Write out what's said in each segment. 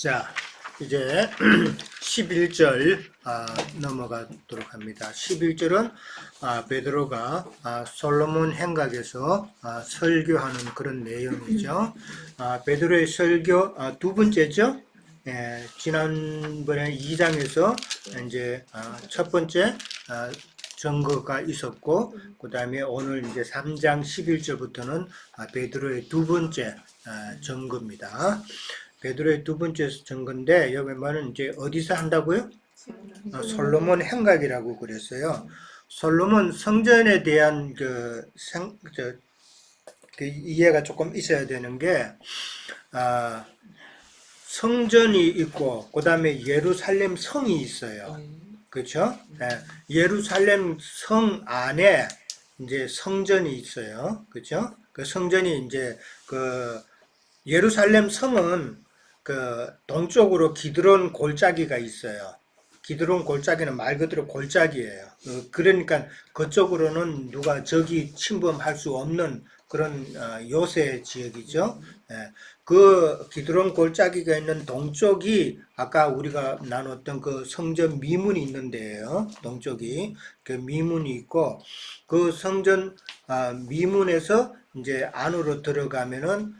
자, 이제 11절 넘어가도록 합니다. 11절은 베드로가 솔로몬 행각에서 설교하는 그런 내용이죠. 베드로의 설교 두 번째죠. 지난번에 2장에서 이제 첫 번째 증거가 있었고, 그 다음에 오늘 이제 3장 11절부터는 베드로의 두 번째 증거입니다. 베드로의 두 번째 증거인데, 여기 말은 이제 어디서 한다고요? 솔로몬 행각이라고 그랬어요. 솔로몬 성전에 대한 그 이해가 조금 있어야 되는 게, 성전이 있고, 그 다음에 예루살렘 성이 있어요. 그렇죠? 예루살렘 성 안에 이제 성전이 있어요. 그렇죠? 그 성전이 이제 그 예루살렘 성은 그 동쪽으로 기드론 골짜기가 있어요. 기드론 골짜기는 말 그대로 골짜기예요. 그러니까 그쪽으로는 누가 적이 침범할 수 없는 그런 요새 지역이죠. 그 기드론 골짜기가 있는 동쪽이 아까 우리가 나눴던 그 성전 미문이 있는 데예요. 동쪽이 그 미문이 있고, 그 성전 미문에서 이제 안으로 들어가면은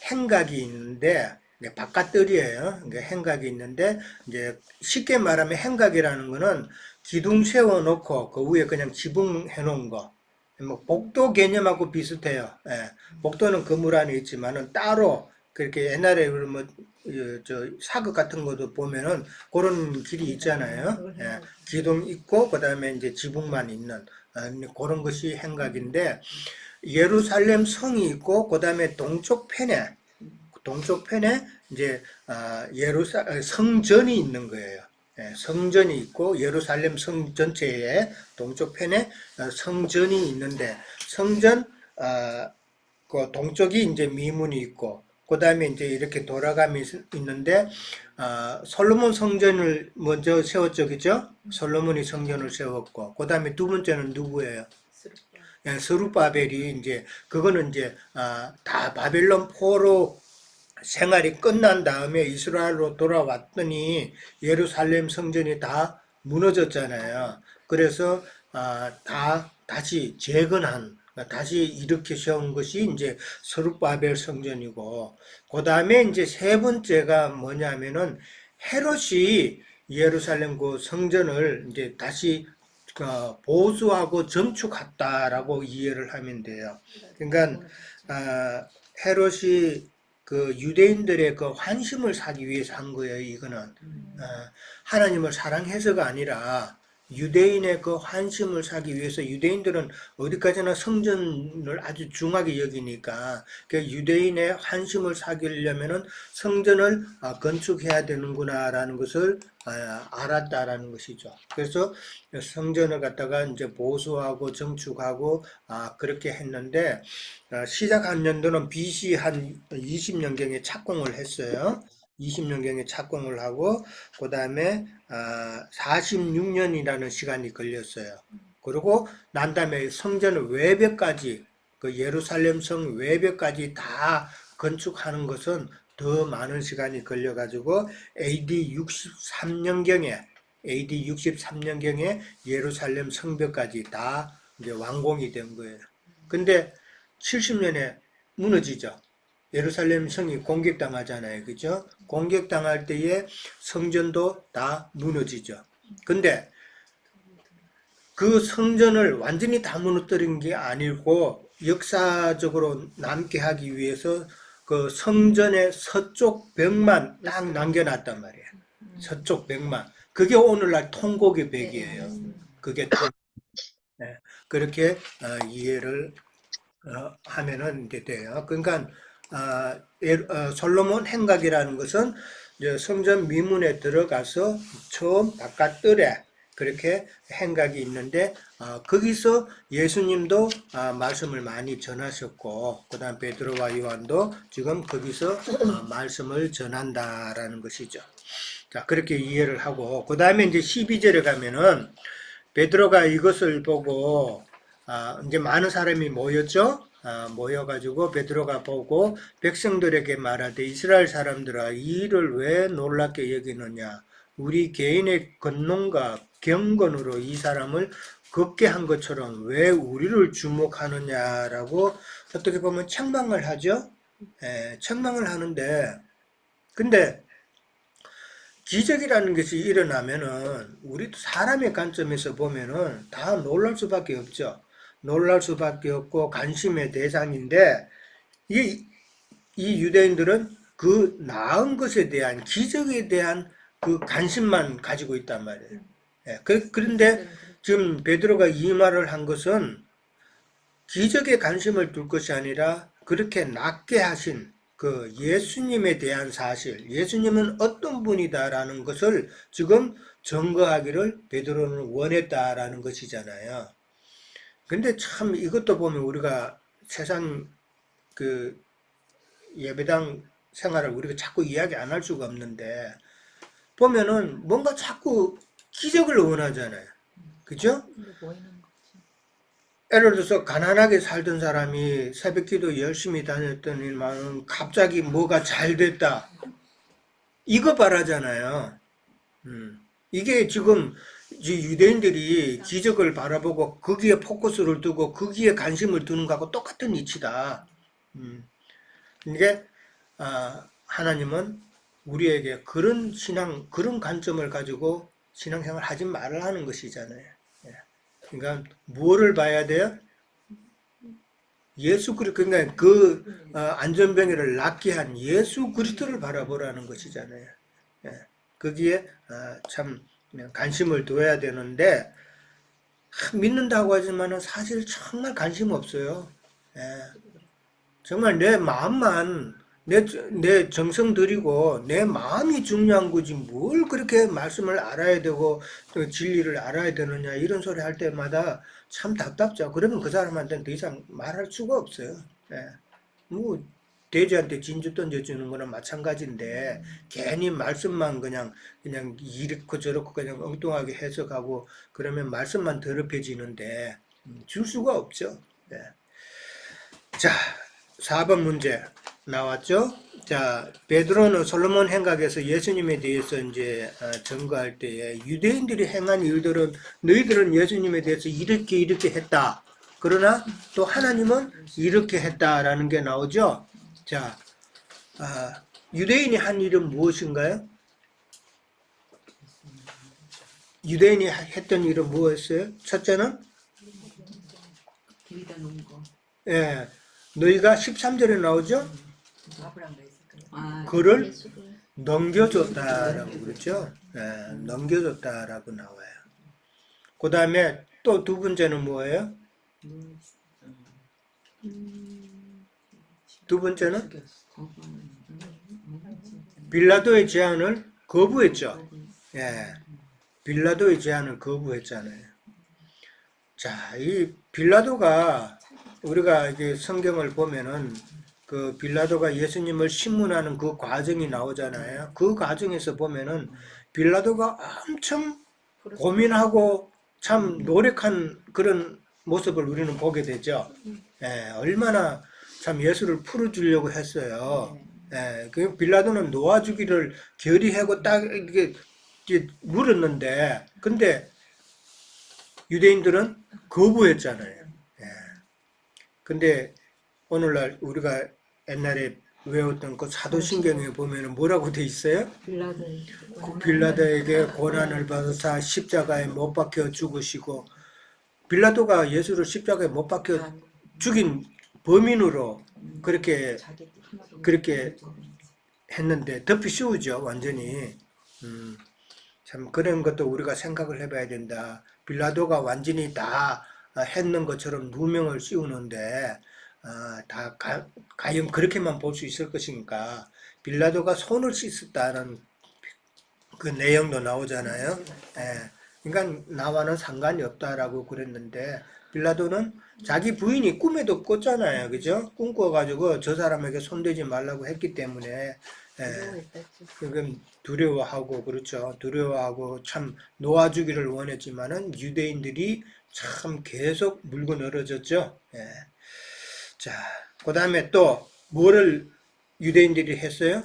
행각이 있는데, 바깥뜰이에요. 그러니까 행각이 있는데, 이제 쉽게 말하면 행각이라는 거는 기둥 세워놓고 그 위에 그냥 지붕 해놓은 거. 뭐 복도 개념하고 비슷해요. 복도는 건물 안에 있지만은 따로 그렇게 옛날에 뭐 저 사극 같은 것도 보면은 그런 길이 있잖아요. 기둥 있고 그다음에 이제 지붕만 있는 그런 것이 행각인데, 예루살렘 성이 있고 그다음에 동쪽 편에 이제 성전이 있는 거예요. 성전이 있고 예루살렘 성 전체에 동쪽 편에 성전이 있는데, 성전 그 동쪽이 이제 미문이 있고, 그 다음에 이제 이렇게 돌아감이 있는데, 솔로몬 성전을 먼저 세웠죠, 그죠? 솔로몬이 성전을 세웠고, 그 다음에 두 번째는 누구예요? 스룹바벨이 이제 그거는 이제 다 바벨론 포로 생활이 끝난 다음에 이스라엘로 돌아왔더니 예루살렘 성전이 다 무너졌잖아요. 그래서 다시 재건한, 다시 일으켜 세운 것이 이제 스룹바벨 성전이고, 그 다음에 이제 세 번째가 뭐냐면은 헤롯이 예루살렘 그 성전을 이제 다시 보수하고 전축했다라고 이해를 하면 돼요. 그러니까 헤롯이 그 유대인들의 그 환심을 사기 위해서 한 거예요. 이거는 하나님을 사랑해서가 아니라 유대인의 그 환심을 사기 위해서. 유대인들은 어디까지나 성전을 아주 중하게 여기니까 그 유대인의 환심을 사기려면은 성전을 건축해야 되는구나라는 것을 알았다라는 것이죠. 그래서 성전을 갖다가 이제 보수하고 정축하고 그렇게 했는데, 시작한 연도는 BC 한 20년경에 착공을 했어요. 20년경에 착공을 하고, 그 다음에 46년이라는 시간이 걸렸어요. 그리고 난 다음에 성전 외벽까지, 그 예루살렘 성 외벽까지 다 건축하는 것은 더 많은 시간이 걸려가지고 AD 63년경에 예루살렘 성벽까지 다 이제 완공이 된 거예요. 근데 70년에 무너지죠. 예루살렘 성이 공격당하잖아요. 그죠? 공격당할 때에 성전도 다 무너지죠. 근데 그 성전을 완전히 다 무너뜨린 게 아니고, 역사적으로 남게 하기 위해서 그 성전의 서쪽 벽만 딱 남겨놨단 말이에요. 서쪽 벽만. 그게 오늘날 통곡의 벽이에요. 그게 네. 그렇게 이해를 하면은 이제 돼요. 그러니까 솔로몬 행각이라는 것은 이제 성전 미문에 들어가서 처음 바깥뜰에 그렇게 행각이 있는데, 거기서 예수님도 말씀을 많이 전하셨고, 그 다음 베드로와 요한도 지금 거기서 말씀을 전한다라는 것이죠. 자, 그렇게 이해를 하고, 그 다음에 이제 12절에 가면은 베드로가 이것을 보고 이제 많은 사람이 모였죠. 모여가지고 베드로가 보고 백성들에게 말하되 이스라엘 사람들아 이 일을 왜 놀랍게 여기느냐 우리 개인의 권능과 경건으로 이 사람을 걷게 한 것처럼 왜 우리를 주목하느냐라고 어떻게 보면 책망을 하죠. 책망을 하는데 근데 기적이라는 것이 일어나면은 우리도 사람의 관점에서 보면은 다 놀랄 수밖에 없죠. 놀랄 수밖에 없고 관심의 대상인데 이 유대인들은 그 나은 것에 대한 기적에 대한 그 관심만 가지고 있단 말이에요. 그런데 지금 베드로가 이 말을 한 것은 기적에 관심을 둘 것이 아니라 그렇게 낫게 하신 그 예수님에 대한 사실, 예수님은 어떤 분이다라는 것을 지금 증거하기를 베드로는 원했다라는 것이잖아요. 근데 참 이것도 보면 우리가 세상 그 예배당 생활을 우리가 자꾸 이야기 안 할 수가 없는데 보면은 뭔가 자꾸 기적을 원하잖아요. 그죠? 예를 들어서 가난하게 살던 사람이 새벽기도 열심히 다녔더니만 갑자기 뭐가 잘 됐다. 이거 바라잖아요. 이게 지금 유대인들이 기적을 바라보고 거기에 포커스를 두고 거기에 관심을 두는 것하고 똑같은 이치다. 이게 하나님은 우리에게 그런 신앙, 그런 관점을 가지고 신앙생활 하지 말라는 것이잖아요. 그러니까 무엇을 봐야 돼요? 예수 그리스도, 그러니까 그 안전병이를 낫게 한 예수 그리스도를 바라보라는 것이잖아요. 거기에 참 관심을 둬야 되는데 믿는다고 하지만 사실 정말 관심 없어요. 정말 내 마음만 내 정성 들이고 내 마음이 중요한 거지 뭘 그렇게 말씀을 알아야 되고 또 진리를 알아야 되느냐 이런 소리 할 때마다 참 답답죠. 그러면 그 사람한테는 더 이상 말할 수가 없어요. 뭐 돼지한테 진주 던져주는 거나 마찬가지인데 괜히 말씀만 그냥 이렇고 저렇고 그냥 엉뚱하게 해석하고 그러면 말씀만 더럽혀지는데 줄 수가 없죠. 자, 4번 문제 나왔죠? 자, 베드로는 솔로몬 행각에서 예수님에 대해서 이제 증거할 때에 유대인들이 행한 일들은 너희들은 예수님에 대해서 이렇게 했다. 그러나 또 하나님은 이렇게 했다라는 게 나오죠? 자, 유대인이 한 일은 무엇인가요? 유대인이 했던 일은 무엇이었어요? 첫째는? 길이다 놓은 거. 예, 너희가 13절에 나오죠? 아, 그를 넘겨줬다라고 그러죠. 넘겨줬다라고 나와요. 그 다음에 또 두 번째는 뭐예요? 두 번째는 빌라도의 제안을 거부했죠. 빌라도의 제안을 거부했잖아요. 자, 이 빌라도가 우리가 이게 성경을 보면은 그 빌라도가 예수님을 신문하는 그 과정이 나오잖아요. 그 과정에서 보면은 빌라도가 엄청 고민하고 참 노력한 그런 모습을 우리는 보게 되죠. 얼마나 참 예수를 풀어주려고 했어요. 그 빌라도는 놓아주기를 결의하고 딱 이렇게 물었는데, 근데 유대인들은 거부했잖아요. 근데 오늘날 우리가 옛날에 외웠던 그 사도신경에 보면 뭐라고 돼 있어요? 빌라도에게 고난을 받으사 십자가에 못 박혀 죽으시고 빌라도가 예수를 십자가에 못 박혀 죽인 범인으로 그렇게 했는데 덮이 씌우죠 완전히. 참 그런 것도 우리가 생각을 해봐야 된다. 빌라도가 완전히 다 했는 것처럼 누명을 씌우는데 과연 그렇게만 볼 수 있을 것인가. 빌라도가 손을 씻었다는 그 내용도 나오잖아요. 그러니까 나와는 상관이 없다라고 그랬는데 빌라도는 자기 부인이 꿈에도 꿨잖아요. 그죠? 꿈꿔가지고 저 사람에게 손대지 말라고 했기 때문에 그건 두려워하고 그렇죠. 두려워하고 참 놓아주기를 원했지만은 유대인들이 참 계속 물고 늘어졌죠. 자, 그 다음에 또 뭐를 유대인들이 했어요?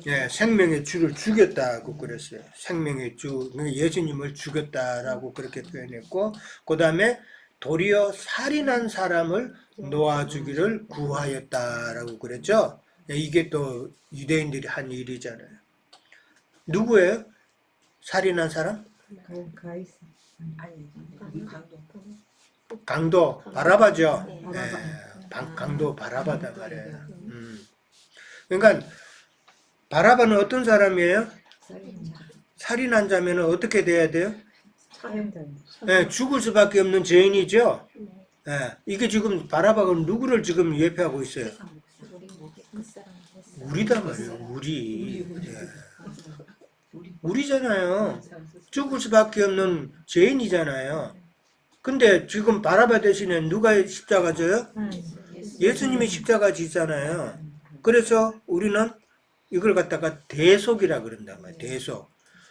예, 생명의 주를 죽였다고 그랬어요. 생명의 주, 예수님을 죽였다라고 그렇게 표현했고, 그 다음에 도리어 살인한 사람을 놓아주기를 구하였다라고 그랬죠. 예, 이게 또 유대인들이 한 일이잖아요. 누구예요? 살인한 사람? 아니 강도. 강도 바라바죠. 예, 강도 바라바다 말이에요. 그러니까 바라바는 어떤 사람이에요? 살인한 자면 어떻게 돼야 돼요? 예, 죽을 수밖에 없는 죄인이죠. 예, 이게 지금 바라바가 누구를 지금 예표하고 있어요? 우리다 말이에요. 우리. 예. 우리잖아요. 죽을 수밖에 없는 죄인이잖아요. 근데 지금 바라바 대신에 누가 십자가 져요? 예수님이 십자가 지잖아요. 그래서 우리는 이걸 갖다가 대속이라 그런단 말이에요. 대속.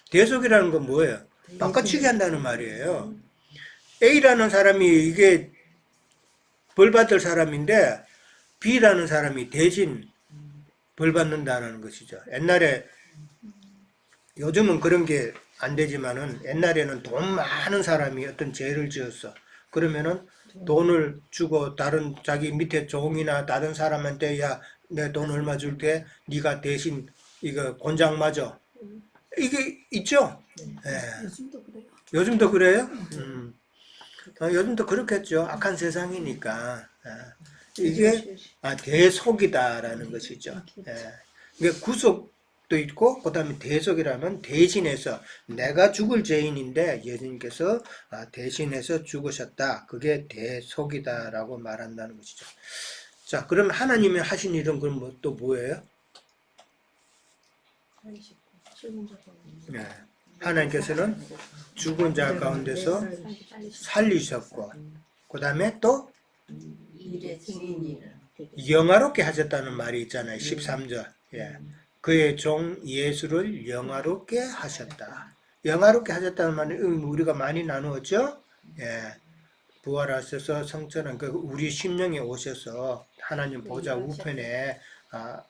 대속이라는 건 뭐예요? 바꿔치기 한다는 말이에요. A라는 사람이 이게 벌 받을 사람인데 B라는 사람이 대신 벌 받는다는 것이죠. 옛날에 요즘은 그런 게 안 되지만은 옛날에는 돈 많은 사람이 어떤 죄를 지었어. 그러면은 돈을 주고 다른 자기 밑에 종이나 다른 사람한테 야, 내 돈 얼마 줄게. 네가 대신 이거 곤장 맞아. 이게 있죠? 예. 요즘도 그래요. 요즘도 그래요? 요즘도 그렇겠죠. 악한 세상이니까. 이게 대속이다라는 것이죠. 이게 구속도 있고, 그 다음에 대속이라면 대신해서 내가 죽을 죄인인데 예수님께서 대신해서 죽으셨다. 그게 대속이다라고 말한다는 것이죠. 자, 그럼 하나님이 하신 일은 그럼 또 뭐예요? 네. 하나님께서는 죽은 자 가운데서 살리셨고, 그 다음에 또 일의 증인이라. 영화롭게 하셨다는 말이 있잖아요. 13절. 예. 그의 종 예수를 영화롭게 하셨다. 영화롭게 하셨다는 말은 우리가 많이 나누었죠? 예. 부활하셔서 성천한 그 우리 심령에 오셔서 하나님 보좌 우편에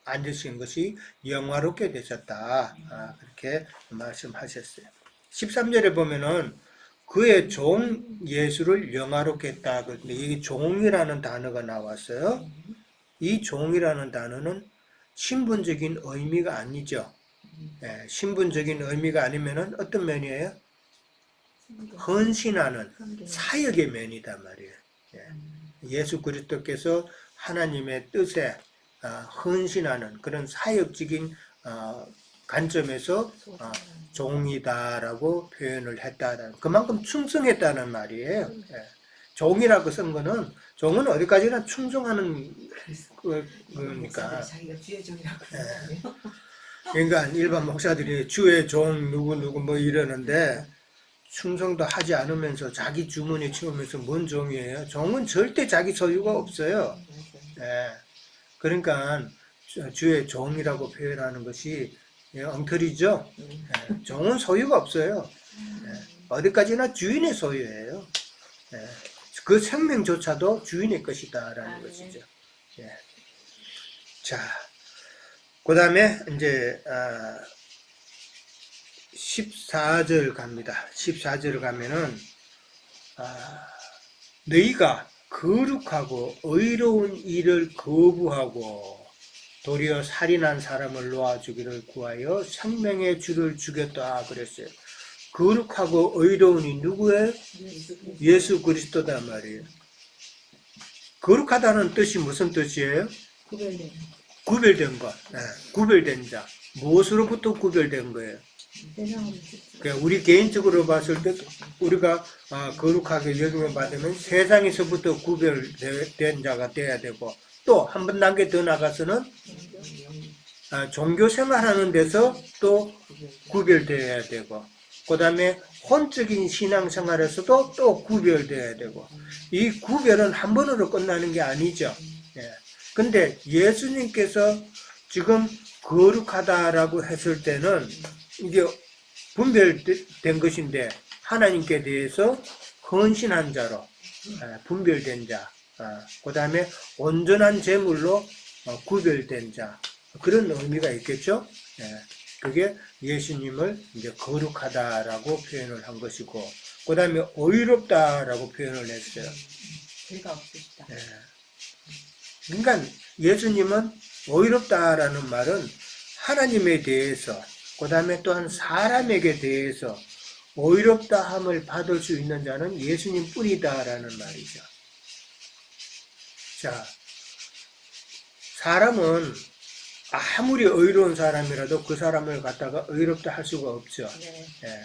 앉으신 것이 영화롭게 되셨다. 그렇게 말씀하셨어요. 13절에 보면은 그의 종 예수를 영화롭게 했다. 근데 이 종이라는 단어가 나왔어요. 이 종이라는 단어는 신분적인 의미가 아니죠. 예, 신분적인 의미가 아니면은 어떤 면이에요? 헌신하는 사역의 면이다 말이에요. 예수 그리스도께서 하나님의 뜻에 헌신하는 그런 사역적인 관점에서 종이다라고 표현을 했다는 그만큼 충성했다는 말이에요. 종이라고 쓴 거는 종은 어디까지나 충성하는 거니까. 자기가 주의 종이라고. 그러니까 일반 목사들이 주의 종 누구 뭐 이러는데 충성도 하지 않으면서 자기 주머니 채우면서 뭔 종이에요? 종은 절대 자기 소유가 없어요. 그러니까 주의 종이라고 표현하는 것이 엉터리죠. 종은 소유가 없어요. 어디까지나 주인의 소유예요. 그 생명조차도 주인의 것이다라는 것이죠. 자, 그 다음에 이제 14절 갑니다. 14절 가면은 너희가 거룩하고 의로운 일을 거부하고 도리어 살인한 사람을 놓아주기를 구하여 생명의 주를 죽였다 그랬어요. 거룩하고 의로운이 누구예요? 예수 그리스도다 말이에요. 거룩하다는 뜻이 무슨 뜻이에요? 구별된 것. 구별된 자. 무엇으로부터 구별된 거예요? 그러니까 우리 개인적으로 봤을 때 우리가 거룩하게 여김을 받으면 세상에서부터 구별된 자가 돼야 되고 또 한 번 단계 더 나가서는 종교 생활하는 데서 또 구별되어야 되고 그 다음에 혼적인 신앙생활에서도 또 구별되어야 되고 이 구별은 한 번으로 끝나는 게 아니죠. 근데 예수님께서 지금 거룩하다라고 했을 때는 이게 분별된 것인데 하나님께 대해서 헌신한 자로 분별된 자, 그 다음에 온전한 제물로 구별된 자, 그런 의미가 있겠죠. 그게 예수님을 이제 거룩하다라고 표현을 한 것이고, 그 다음에 의롭다라고 표현을 했어요. 죄가 없으시다. 그러니까 예수님은 의롭다라는 말은 하나님에 대해서, 그 다음에 또한 사람에게 대해서 의롭다함을 받을 수 있는 자는 예수님 뿐이다라는 말이죠. 자, 사람은 아무리 의로운 사람이라도 그 사람을 갖다가 의롭다 할 수가 없죠. 네.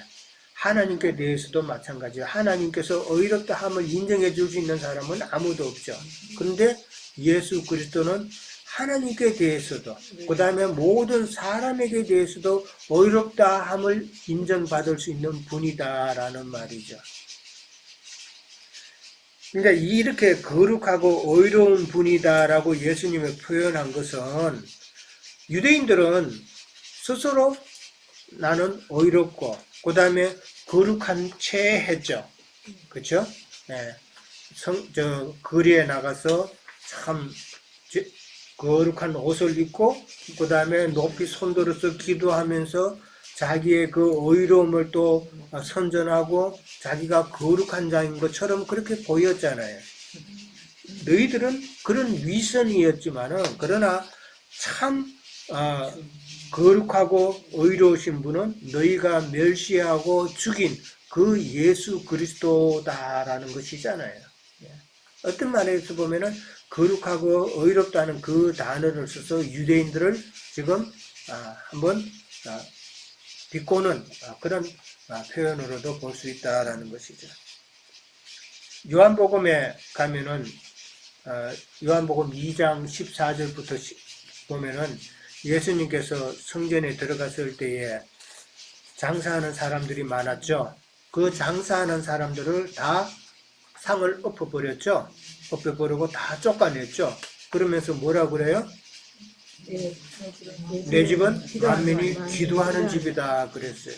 하나님께 대해서도 마찬가지예요. 하나님께서 의롭다함을 인정해 줄 수 있는 사람은 아무도 없죠. 그런데 예수 그리스도는 하나님께 대해서도, 그 다음에 모든 사람에게 대해서도 의롭다함을 인정받을 수 있는 분이다라는 말이죠. 그러니까 이렇게 거룩하고 의로운 분이다라고 예수님을 표현한 것은, 유대인들은 스스로 나는 의롭고 그 다음에 거룩한 채 했죠. 그렇죠? 거리에 나가서 참 거룩한 옷을 입고 그 다음에 높이 손들어서 기도하면서 자기의 그 의로움을 또 선전하고 자기가 거룩한 자인 것처럼 그렇게 보였잖아요. 너희들은 그런 위선이었지만은, 그러나 참 거룩하고 의로우신 분은 너희가 멸시하고 죽인 그 예수 그리스도다라는 것이잖아요. 어떤 말에서 보면은 거룩하고 의롭다는 그 단어를 써서 유대인들을 지금 한번 비꼬는 그런 표현으로도 볼 수 있다라는 것이죠. 요한복음에 가면은 요한복음 2장 14절부터 보면은 예수님께서 성전에 들어갔을 때에 장사하는 사람들이 많았죠. 그 장사하는 사람들을 다 상을 엎어버렸죠. 엎어버리고 다 쫓아냈죠. 그러면서 뭐라고 그래요? 내 집은 만민이 기도하는 집이다 그랬어요.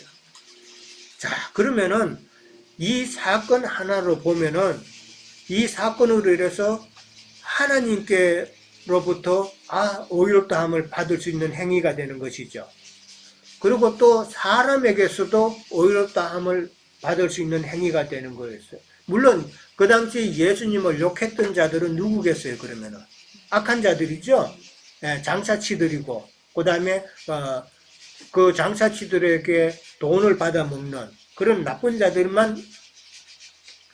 자, 그러면은 이 사건 하나로 보면은 이 사건으로 인해서 하나님께로부터 의롭다함을 받을 수 있는 행위가 되는 것이죠. 그리고 또 사람에게서도 의롭다함을 받을 수 있는 행위가 되는 거였어요. 물론 그 당시 예수님을 욕했던 자들은 누구겠어요? 그러면은 악한 자들이죠. 장사치들이고, 그 다음에 그 장사치들에게 돈을 받아먹는 그런 나쁜 자들만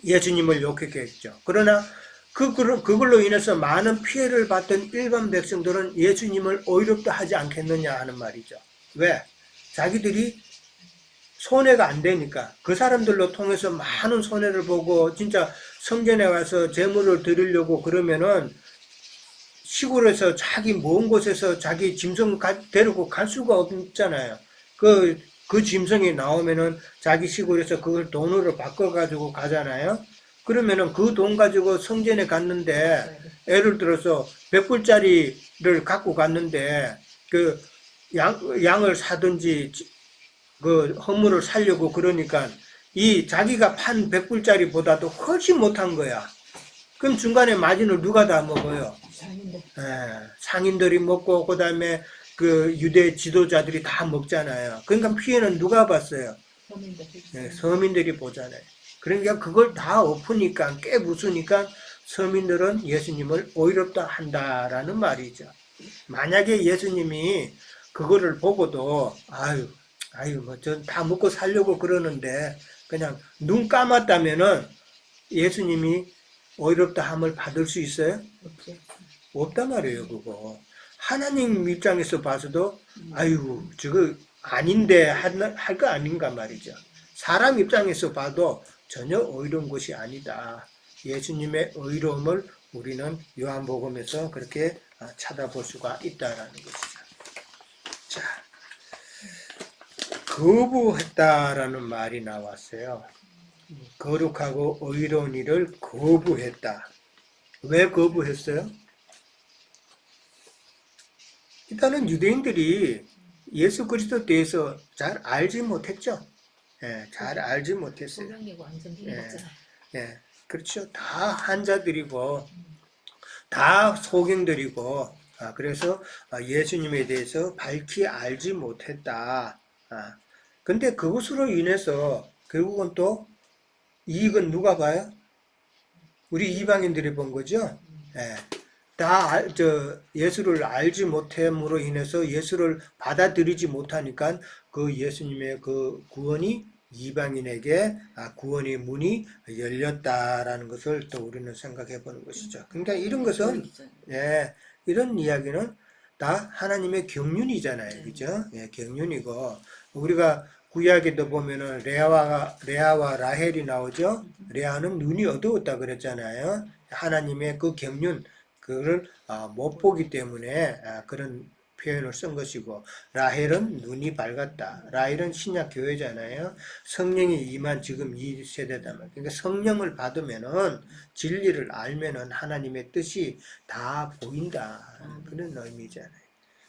예수님을 욕했겠죠. 그러나 그걸로 인해서 많은 피해를 받던 일반 백성들은 예수님을 의롭다 하지 않겠느냐 하는 말이죠. 왜? 자기들이 손해가 안 되니까. 그 사람들로 통해서 많은 손해를 보고 진짜 성전에 와서 제물을 드리려고 그러면은 시골에서 자기 먼 곳에서 자기 짐승 데리고 갈 수가 없잖아요. 그 짐승이 나오면은 자기 시골에서 그걸 돈으로 바꿔가지고 가잖아요. 그러면은 그 돈 가지고 성전에 갔는데, 예를 들어서 100불짜리를 갖고 갔는데, 그 양을 사든지 그 허물을 살려고 그러니까 이 자기가 판 100불짜리보다도 훨씬 못한 거야. 그럼 중간에 마진을 누가 다 먹어요? 상인들이 먹고 그 다음에 그 유대 지도자들이 다 먹잖아요. 그러니까 피해는 누가 봤어요? 서민들이 보잖아요. 그러니까 그걸 다 엎으니까 깨부수니까 서민들은 예수님을 의롭다 한다라는 말이죠. 만약에 예수님이 그거를 보고도 뭐 전 다 먹고 살려고 그러는데 그냥 눈 감았다면은 예수님이 의롭다 함을 받을 수 있어요? 없단 말이에요. 그거 하나님 입장에서 봐서도 저거 아닌데 할 거 아닌가 말이죠. 사람 입장에서 봐도 전혀 의로운 것이 아니다. 예수님의 의로움을 우리는 요한복음에서 그렇게 찾아볼 수가 있다라는 것이죠. 자, 거부했다라는 말이 나왔어요. 거룩하고 의로운 일을 거부했다. 왜 거부했어요? 일단은 유대인들이 예수 그리스도에 대해서 잘 알지 못했죠. 잘 알지 못했어요. 완전 힘들었잖아요. 예, 그렇죠. 다 한자들이고 다 소경들이고 그래서 예수님에 대해서 밝히 알지 못했다. 근데 그것으로 인해서 결국은 또 이익은 누가 봐요? 우리 이방인들이 본 거죠. 예. 예수를 알지 못함으로 인해서 예수를 받아들이지 못하니까 그 예수님의 그 구원이 이방인에게 구원의 문이 열렸다라는 것을 또 우리는 생각해 보는 것이죠. 그러니까 이런 것은 예, 이런 이야기는 다 하나님의 경륜이잖아요, 그죠? 예, 경륜이고 우리가 구약에도 보면은 레아와 라헬이 나오죠. 레아는 눈이 어두웠다 그랬잖아요. 하나님의 그 경륜 그를 못 보기 때문에 그런 표현을 쓴 것이고 라헬은 눈이 밝았다. 라헬은 신약 교회잖아요. 성령이 임한 지금 이 세대다. 그러니까 성령을 받으면은 진리를 알면은 하나님의 뜻이 다 보인다. 그런 의미잖아요.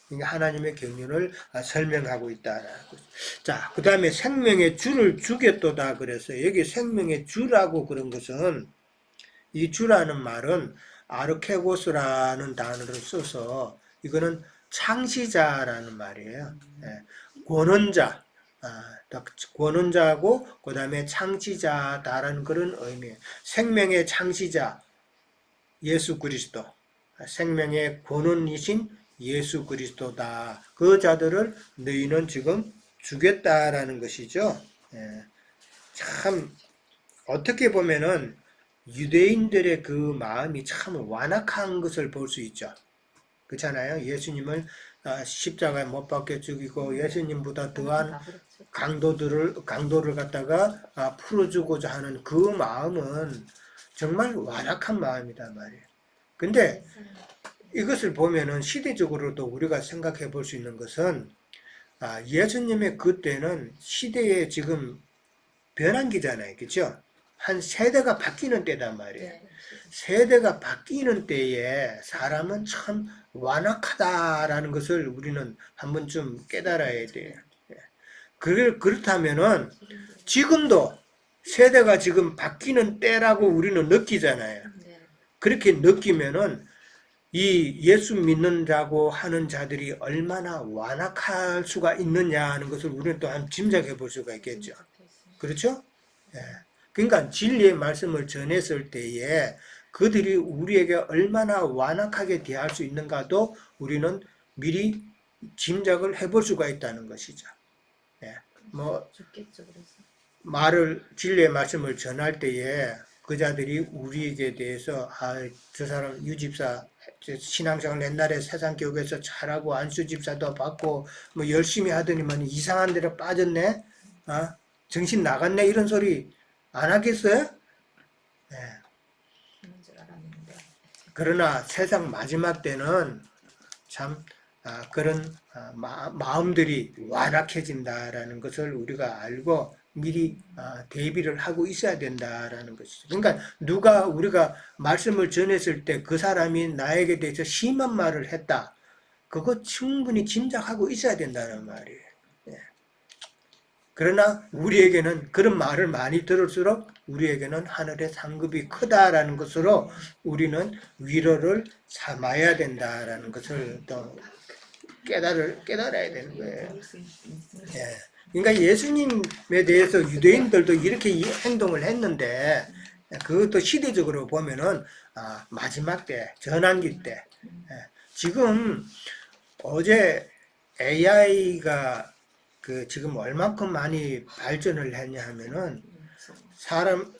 그러니까 하나님의 경륜을 설명하고 있다라고. 자, 그 다음에 생명의 주를 주겠도다 그래서 여기 생명의 주라고 그런 것은 이 주라는 말은 아르케고스라는 단어를 써서 이거는 창시자라는 말이에요. 예, 권원자, 권원자고 그 다음에 창시자다라는 그런 의미예요. 생명의 창시자 예수 그리스도, 생명의 권원이신 예수 그리스도다. 그 자들을 너희는 지금 주겠다라는 것이죠. 예, 참 어떻게 보면은 유대인들의 그 마음이 참 완악한 것을 볼 수 있죠. 그렇잖아요. 예수님을 십자가에 못 박혀 죽이고 예수님보다 더한 강도를 갖다가 풀어주고자 하는 그 마음은 정말 완악한 마음이단 말이에요. 근데 이것을 보면은 시대적으로도 우리가 생각해 볼 수 있는 것은 예수님의 그때는 시대에 지금 변환기잖아요. 그렇죠? 한 세대가 바뀌는 때단 말이에요. 네. 세대가 바뀌는 때에 사람은 참 완악하다라는 것을 우리는 한 번쯤 깨달아야 돼요. 그렇다면은 지금도 세대가 지금 바뀌는 때라고 우리는 느끼잖아요. 네. 그렇게 느끼면은 이 예수 믿는다고 하는 자들이 얼마나 완악할 수가 있느냐 하는 것을 우리는 또 한 짐작해 볼 수가 있겠죠. 그렇죠? 예. 그러니까 진리의 말씀을 전했을 때에 그들이 우리에게 얼마나 완악하게 대할 수 있는가도 우리는 미리 짐작을 해볼 수가 있다는 것이죠. 예. 뭐 진리의 말씀을 전할 때에 그 자들이 우리에게 대해서 저 사람 유집사 신앙생활 옛날에 세상교육에서 잘하고 안수집사도 받고 뭐 열심히 하더니만 이상한 데로 빠졌네, 정신 나갔네 이런 소리 안 하겠어요? 네. 그러나 세상 마지막 때는 참 그런 마음들이 완악해진다라는 것을 우리가 알고 미리 대비를 하고 있어야 된다라는 것이죠. 그러니까 우리가 말씀을 전했을 때 그 사람이 나에게 대해서 심한 말을 했다. 그거 충분히 짐작하고 있어야 된다는 말이에요. 예. 그러나 우리에게는 그런 말을 많이 들을수록 우리에게는 하늘의 상급이 크다라는 것으로 우리는 위로를 삼아야 된다라는 것을 또 깨달아야 되는 거예요. 예. 그러니까 예수님에 대해서 유대인들도 이렇게 행동을 했는데 그것도 시대적으로 보면은 마지막 때, 전환기 때. 지금 어제 AI가 지금 얼만큼 많이 발전을 했냐 하면은 사람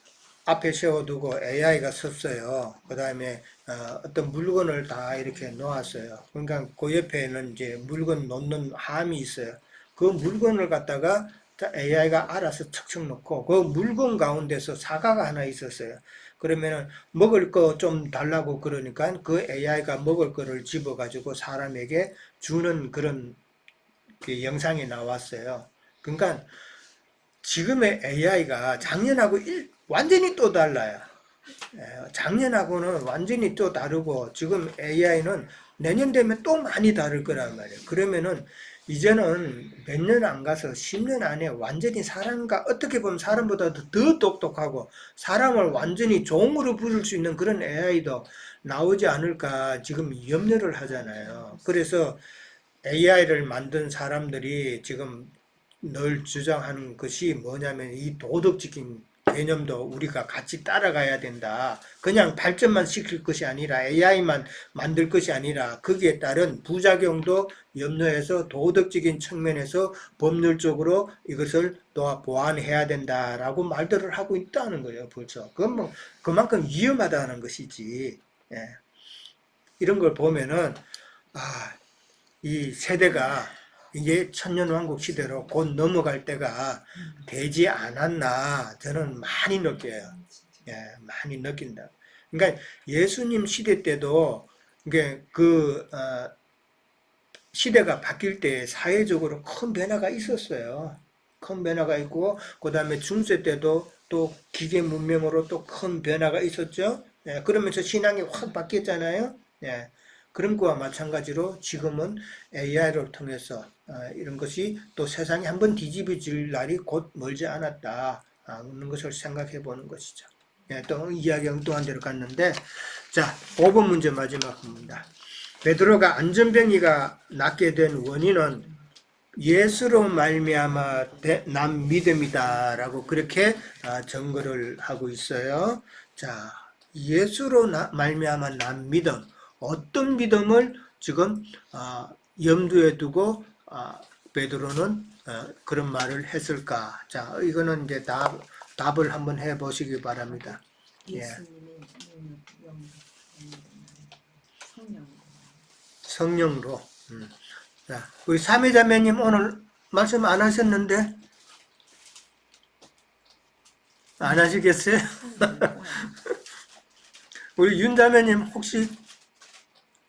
앞에 세워두고 AI가 섰어요. 그 다음에 어떤 물건을 다 이렇게 놓았어요. 그러니까 그 옆에는 이제 물건 놓는 함이 있어요. 그 물건을 갖다가 AI가 알아서 척척 놓고 그 물건 가운데서 사과가 하나 있었어요. 그러면은 먹을 거 좀 달라고 그러니까 그 AI가 먹을 거를 집어가지고 사람에게 주는 그런 영상이 나왔어요. 그러니까 지금의 AI가 작년하고 완전히 또 달라요. 작년하고는 완전히 또 다르고 지금 AI는 내년 되면 또 많이 다를 거란 말이에요. 그러면은 이제는 몇 년 안 가서 10년 안에 완전히 사람과 어떻게 보면 사람보다 더 똑똑하고 사람을 완전히 종으로 부를 수 있는 그런 AI도 나오지 않을까 지금 염려를 하잖아요. 그래서 AI를 만든 사람들이 지금 늘 주장하는 것이 뭐냐면 이 도덕적인 개념도 우리가 같이 따라가야 된다. 그냥 발전만 시킬 것이 아니라 AI만 만들 것이 아니라 거기에 따른 부작용도 염려해서 도덕적인 측면에서 법률적으로 이것을 또 보완해야 된다라고 말들을 하고 있다는 거예요. 벌써. 그건 뭐 그만큼 위험하다는 것이지. 예. 이런 걸 보면은 이 세대가 이게 천년왕국 시대로 곧 넘어갈 때가 되지 않았나 저는 많이 느껴요. 예, 많이 느낀다. 그러니까 예수님 시대 때도 이게 시대가 바뀔 때 사회적으로 큰 변화가 있었어요. 큰 변화가 있고 그 다음에 중세 때도 또 기계 문명으로 또 큰 변화가 있었죠. 예, 그러면서 신앙이 확 바뀌었잖아요. 예, 그런 거와 마찬가지로 지금은 AI를 통해서 이런 것이 또 세상이 한번 뒤집어질 날이 곧 멀지 않았다 하는 것을 생각해 보는 것이죠. 예, 또 이야기가 엉뚱한 데로 갔는데 자, 5번 문제 마지막입니다. 베드로가 안전병이가 낫게 된 원인은 예수로 말미암아 난 믿음이다라고 그렇게 증거를 하고 있어요. 자, 예수로 말미암아 난 믿음, 어떤 믿음을 지금 염두에 두고 베드로는 그런 말을 했을까? 자, 이거는 이제 답을 한번 해보시기 바랍니다. 예수님의 성령. 성령으로. 자, 우리 삼위자매님 오늘 말씀 안 하셨는데 안 하시겠어요? 우리 윤자매님 혹시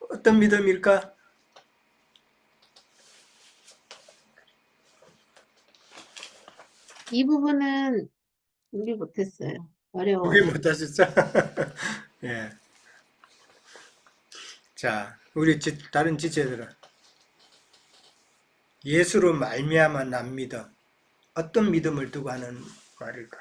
어떤 믿음일까? 이 부분은 우리 못했어요. 우리 어려워요. 못하셨죠? 예. 자, 우리 다른 지체들은 예수로 말미암아 난 믿음. 어떤 믿음을 두고 하는 말일까?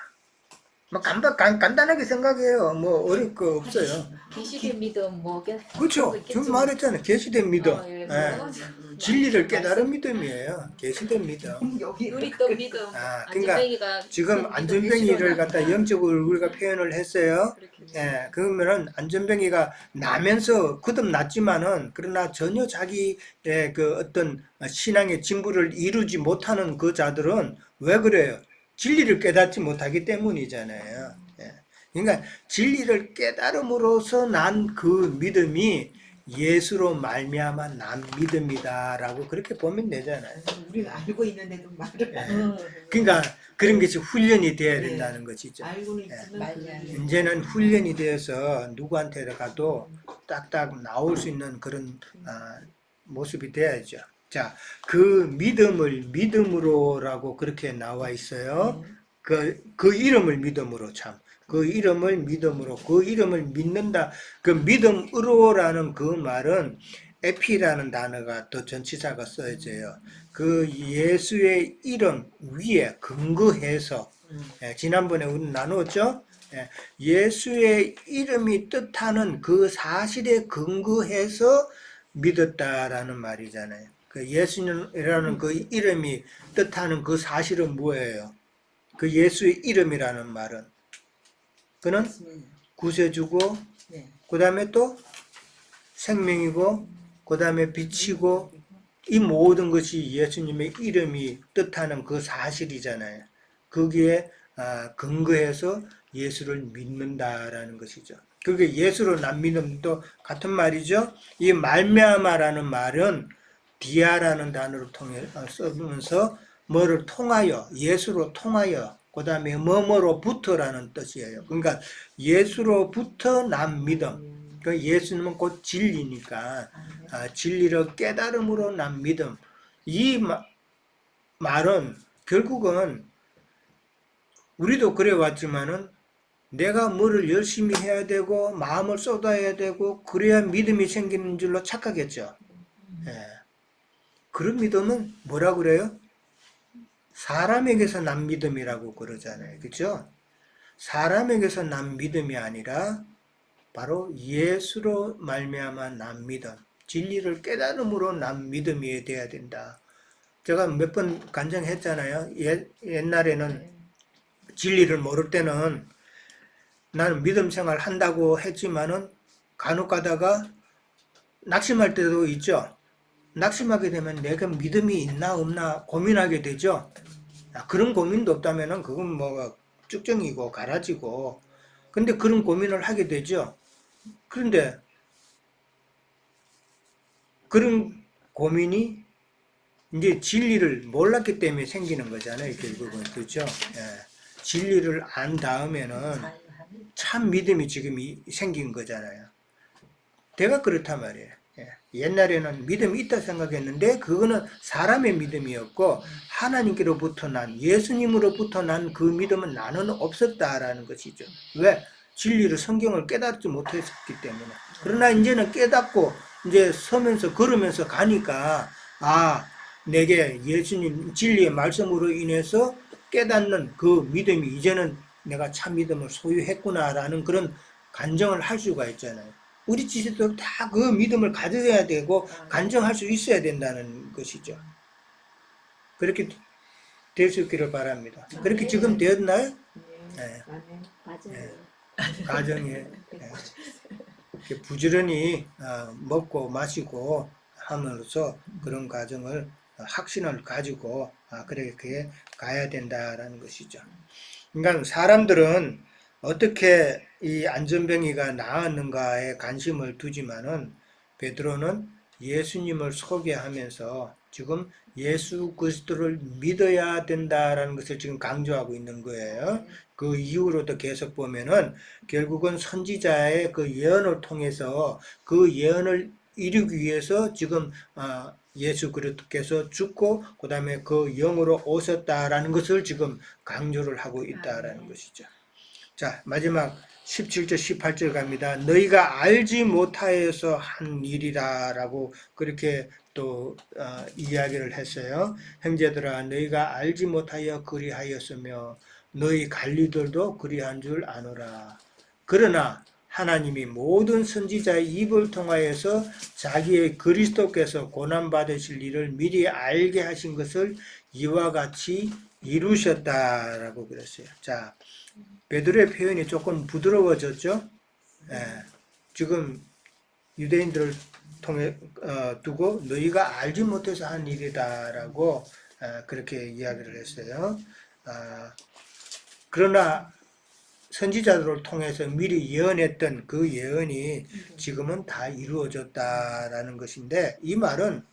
뭐 간단하게 생각해요. 뭐 어려울 거 없어요. 계시된 믿음 뭐 그렇죠. 좀 말했잖아요. 계시된 믿음. 예, 예. 진리를 깨달은 믿음이에요. 계시된 믿음. 우리 또 믿음. 그러니까 안전뱅이가 지금 안전뱅이를 갖다 영적으로 우리가 표현을 했어요. 예, 그러면은 안전뱅이가 나면서 거듭났지만은 그러나 전혀 자기의 그 어떤 신앙의 진부를 이루지 못하는 그 자들은 왜 그래요? 진리를 깨닫지 못하기 때문이잖아요. 예. 그러니까 진리를 깨달음으로써 난 그 믿음이 예수로 말미암아 난 믿음이다라고 그렇게 보면 되잖아요. 우리가 알고 있는데도 말을 그러니까 그런 것이 훈련이 돼야 된다는 것이죠. 알고는 있으면 이제는 훈련이 되어서 누구한테 가도 딱딱 나올 수 있는 그런 모습이 돼야죠. 자, 그 믿음을 믿음으로라고 그렇게 나와 있어요. 그 이름을 믿음으로 참. 그 이름을 믿음으로, 그 이름을 믿는다. 그 믿음으로라는 그 말은 에피라는 단어가 또 전치사가 써져요. 그 예수의 이름 위에 근거해서, 지난번에 우리 나누었죠? 예수의 이름이 뜻하는 그 사실에 근거해서 믿었다라는 말이잖아요. 그 예수님이라는 그 이름이 뜻하는 그 사실은 뭐예요? 그 예수의 이름이라는 말은 그는 구세주고 그 다음에 또 생명이고 그 다음에 빛이고 이 모든 것이 예수님의 이름이 뜻하는 그 사실이잖아요. 거기에 근거해서 예수를 믿는다라는 것이죠. 그게 예수로 난 믿음도 같은 말이죠. 이 말미암아라는 말은 디아라는 단어를 통해 쓰면서 뭐를 통하여 예수로 통하여 그 다음에 뭐뭐로부터라는 뜻이에요. 그러니까 예수로부터 난 믿음. 그 예수님은 곧 진리니까 진리를 깨달음으로 난 믿음. 이 말은 결국은 우리도 그래 왔지만은 내가 뭐를 열심히 해야 되고 마음을 쏟아야 되고 그래야 믿음이 생기는 줄로 착각했죠. 예. 그런 믿음은 뭐라 그래요? 사람에게서 난 믿음이라고 그러잖아요. 그죠? 사람에게서 난 믿음이 아니라 바로 예수로 말미암아 난 믿음, 진리를 깨달음으로 난 믿음이 돼야 된다. 제가 몇 번 간증했잖아요. 옛날에는 진리를 모를 때는 나는 믿음 생활 한다고 했지만은 간혹 가다가 낙심할 때도 있죠. 낙심하게 되면 내가 믿음이 있나 없나 고민하게 되죠. 그런 고민도 없다면은 그건 뭐 쭉정이고 가라지고. 근데 그런 고민을 하게 되죠. 그런데 그런 고민이 이제 진리를 몰랐기 때문에 생기는 거잖아요. 결국은. 그렇죠? 예. 진리를 안 다음에는 참 믿음이 지금 생긴 거잖아요. 내가 그렇단 말이에요. 예. 옛날에는 믿음이 있다 생각했는데 그거는 사람의 믿음이었고 하나님께로부터 난 예수님으로부터 난 그 믿음은 나는 없었다라는 것이죠. 왜? 진리를 성경을 깨닫지 못했기 때문에. 그러나 이제는 깨닫고 이제 서면서 걸으면서 가니까 내게 예수님 진리의 말씀으로 인해서 깨닫는 그 믿음이 이제는 내가 참 믿음을 소유했구나라는 그런 간증을 할 수가 있잖아요. 우리 지식도 다 그 믿음을 가져야 되고 간증할 수 있어야 된다는 것이죠. 그렇게 될 수 있기를 바랍니다. 그렇게 지금 되었나요? 네. 맞아요. 가정에 이렇게 부지런히 먹고 마시고 함으로써 그런 가정을 확신을 가지고 그렇게 가야 된다라는 것이죠. 그러니까 사람들은 어떻게 이 안전병이가 나았는가에 관심을 두지만은 베드로는 예수님을 소개하면서 지금 예수 그리스도를 믿어야 된다라는 것을 지금 강조하고 있는 거예요. 그 이후로도 계속 보면은 결국은 선지자의 그 예언을 통해서 그 예언을 이루기 위해서 지금 예수 그리스도께서 죽고 그 다음에 그 영으로 오셨다라는 것을 지금 강조를 하고 있다라는 것이죠. 자, 마지막 17절 18절 갑니다. 너희가 알지 못하여서 한 일이라 라고 그렇게 또 이야기를 했어요. 형제들아 너희가 알지 못하여 그리하였으며 너희 관리들도 그리한 줄 아노라. 그러나 하나님이 모든 선지자의 입을 통하여서 자기의 그리스도께서 고난받으실 일을 미리 알게 하신 것을 이와 같이 이루셨다라고 그랬어요. 자, 베드로의 표현이 조금 부드러워졌죠. 지금 유대인들을 통해 두고 너희가 알지 못해서 한 일이다라고 그렇게 이야기를 했어요. 그러나 선지자들을 통해서 미리 예언했던 그 예언이 지금은 다 이루어졌다라는 것인데 이 말은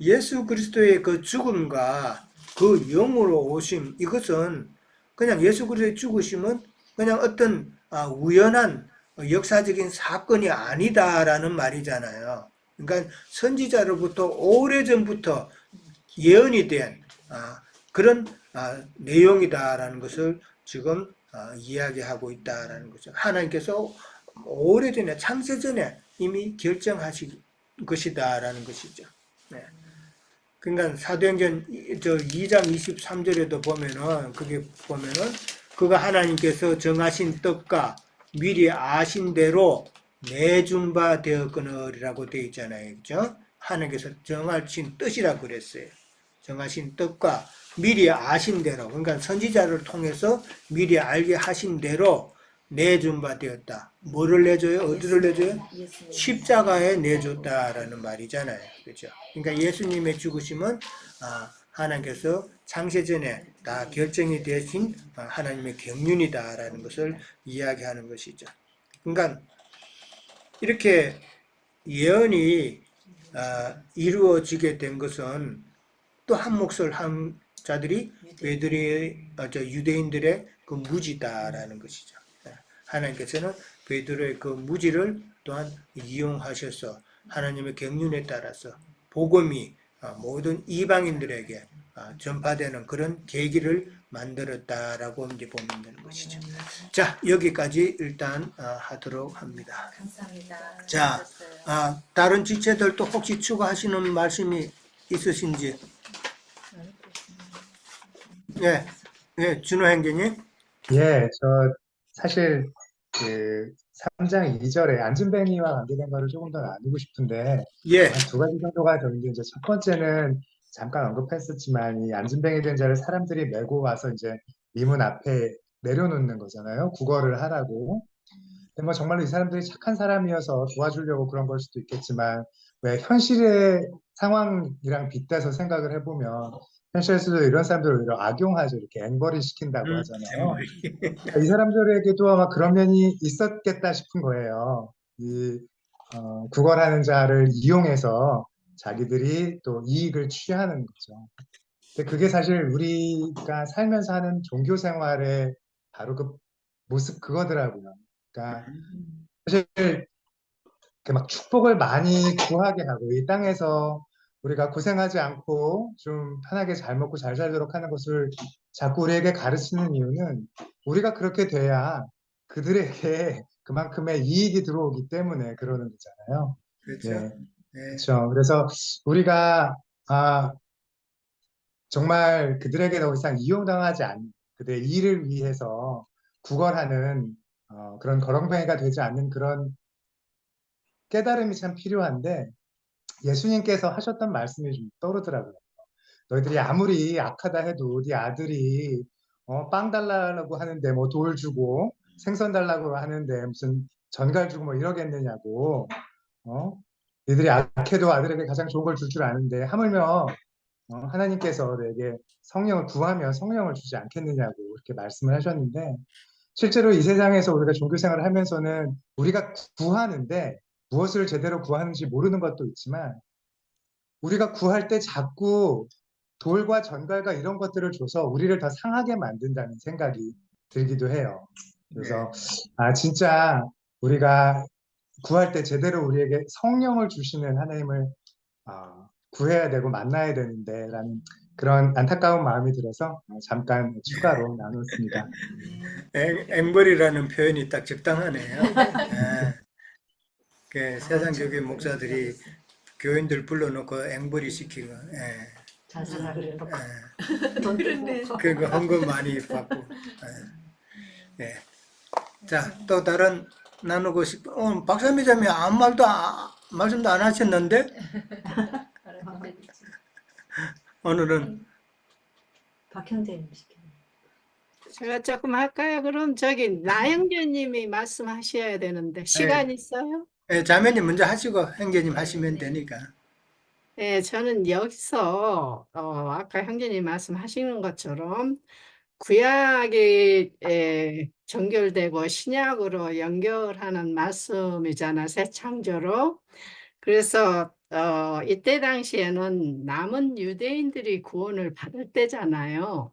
예수 그리스도의 그 죽음과 그 영으로 오심 이것은 그냥 예수 그리스도의 죽으심은 그냥 어떤 우연한 역사적인 사건이 아니다라는 말이잖아요. 그러니까 선지자로부터 오래전부터 예언이 된 그런 내용이다라는 것을 지금 이야기하고 있다라는 거죠. 하나님께서 오래전에 창세전에 이미 결정하신 것이다라는 것이죠. 네. 그러니까 사도행전 2장 23절에도 보면은 그가 하나님께서 정하신 뜻과 미리 아신 대로 내준 바 되었거니라고 되어 있잖아요. 그죠? 하나님께서 정하신 뜻이라고 그랬어요. 정하신 뜻과 미리 아신 대로, 그러니까 선지자를 통해서 미리 알게 하신 대로 내준 바 되었다. 뭐를 내줘요? 어디를 내줘요? 십자가에 내줬다라는 말이잖아요. 그렇죠? 그러니까 예수님의 죽으심은 하나님께서 창세전에 다 결정이 되신 하나님의 경륜이다라는 것을 이야기하는 것이죠. 그러니까 이렇게 예언이 이루어지게 된 것은 또 한 몫을 한 자들이 유대인들의 그 무지다라는 것이죠. 하나님께서는 베드로의 그 무지를 또한 이용하셔서 하나님의 경륜에 따라서 복음이 모든 이방인들에게 전파되는 그런 계기를 만들었다라고 이제 보면 되는 것이죠. 자, 여기까지 일단 하도록 합니다. 감사합니다. 자, 다른 지체들 또 혹시 추가하시는 말씀이 있으신지. 예, 예, 준호 행제님. 예, 저 사실 그 3장 2절에 안진뱅이와 관계된 거를 조금 더 나누고 싶은데 예, 한 두 가지 정도가 되는데 이제 첫 번째는 잠깐 언급했었지만 이 안진뱅이 된 자를 사람들이 메고 와서 이제 미문 앞에 내려놓는 거잖아요. 구걸을 하라고. 근데 뭐 정말로 이 사람들이 착한 사람이어서 도와주려고 그런 걸 수도 있겠지만 왜 현실의 상황이랑 빗대서 생각을 해보면 현실에서도 이런 사람들을 오히려 악용하죠. 이렇게 앵벌이 시킨다고 하잖아요. 이 사람들에게도 아마 그런 면이 있었겠다 싶은 거예요. 구걸하는 자를 이용해서 자기들이 또 이익을 취하는 거죠. 근데 그게 사실 우리가 살면서 하는 종교 생활의 바로 그 모습 그거더라고요. 그러니까 사실 이렇게 막 축복을 많이 구하게 하고 이 땅에서 우리가 고생하지 않고 좀 편하게 잘 먹고 잘 살도록 하는 것을 자꾸 우리에게 가르치는 이유는 우리가 그렇게 돼야 그들에게 그만큼의 이익이 들어오기 때문에 그러는 거잖아요. 그렇죠. 예, 예, 그렇죠. 그래서 우리가 정말 그들에게 더 이상 이용당하지 않는 그들의 일을 위해서 구걸하는 그런 거렁뱅이가 되지 않는 그런 깨달음이 참 필요한데 예수님께서 하셨던 말씀이 좀 떠오르더라고요. 너희들이 아무리 악하다 해도 네 아들이 빵 달라고 하는데 뭐 돌 주고 생선 달라고 하는데 무슨 전갈 주고 뭐 이러겠느냐고. 어? 너희들이 악해도 아들에게 가장 좋은 걸 줄 줄 아는데 하물며 하나님께서 너에게 성령을 구하면 성령을 주지 않겠느냐고 이렇게 말씀을 하셨는데 실제로 이 세상에서 우리가 종교 생활을 하면서는 우리가 구하는데 무엇을 제대로 구하는지 모르는 것도 있지만 우리가 구할 때 자꾸 돌과 전갈과 이런 것들을 줘서 우리를 더 상하게 만든다는 생각이 들기도 해요. 그래서 진짜 우리가 구할 때 제대로 우리에게 성령을 주시는 하나님을 구해야 되고 만나야 되는데라는 그런 안타까운 마음이 들어서 잠깐 추가로 나눴습니다. 앵벌이라는 표현이 딱 적당하네요. 예, 그 세상 교회 목사들이 교인들 불러놓고 앵벌이 시키고, 예, 자살하려고. 예, 돈 그러네. 주고. 그거 헌금 많이 받고. 예. 예. 자, 또 다른 나누고 박사미자님 아무 말씀도 안 하셨는데 오늘은 박형제님 시켜. 제가 조금 할까요? 그럼 저기 나영재님이 말씀하셔야 되는데 시간 있어요? 예, 자매님 먼저 하시고 형제님 하시면 되니까. 네, 저는 여기서 아까 형제님 말씀하시는 것처럼 구약이 정결되고 신약으로 연결하는 말씀이잖아, 새 창조로. 그래서 이때 당시에는 남은 유대인들이 구원을 받을 때잖아요.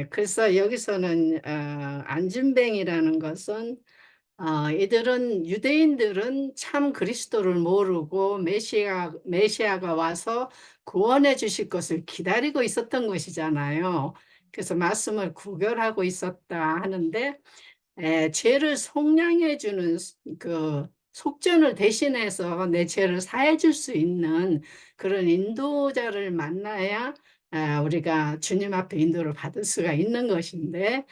그래서 여기서는 안진뱅이라는 것은 유대인들은 참 그리스도를 모르고 메시아가 와서 구원해 주실 것을 기다리고 있었던 것이잖아요. 그래서 말씀을 구별하고 있었다 하는데 죄를 속량해 주는 그 속전을 대신해서 내 죄를 사해 줄 수 있는 그런 인도자를 만나야 우리가 주님 앞에 인도를 받을 수가 있는 것인데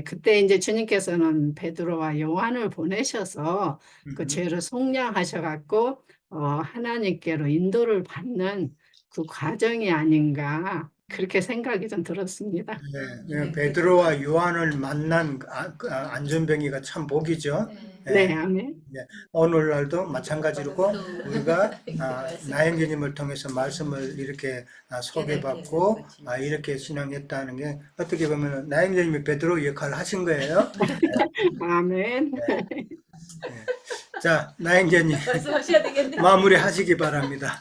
그때 이제 주님께서는 베드로와 요한을 보내셔서 그 죄를 속량하셔갖고 하나님께로 인도를 받는 그 과정이 아닌가 그렇게 생각이 좀 들었습니다. 네, 베드로와 요한을 만난 안전뱅이가 참 복이죠. 네, 아멘. 오늘날도 마찬가지로 우리가 나영기님을 통해서 말씀을 이렇게 소개받고 이렇게 신앙했다는 게 어떻게 보면 나영기님이 베드로 역할을 하신 거예요. 아멘. 자, 나영기님 말씀하셔야 되겠네요. 마무리하시기 바랍니다.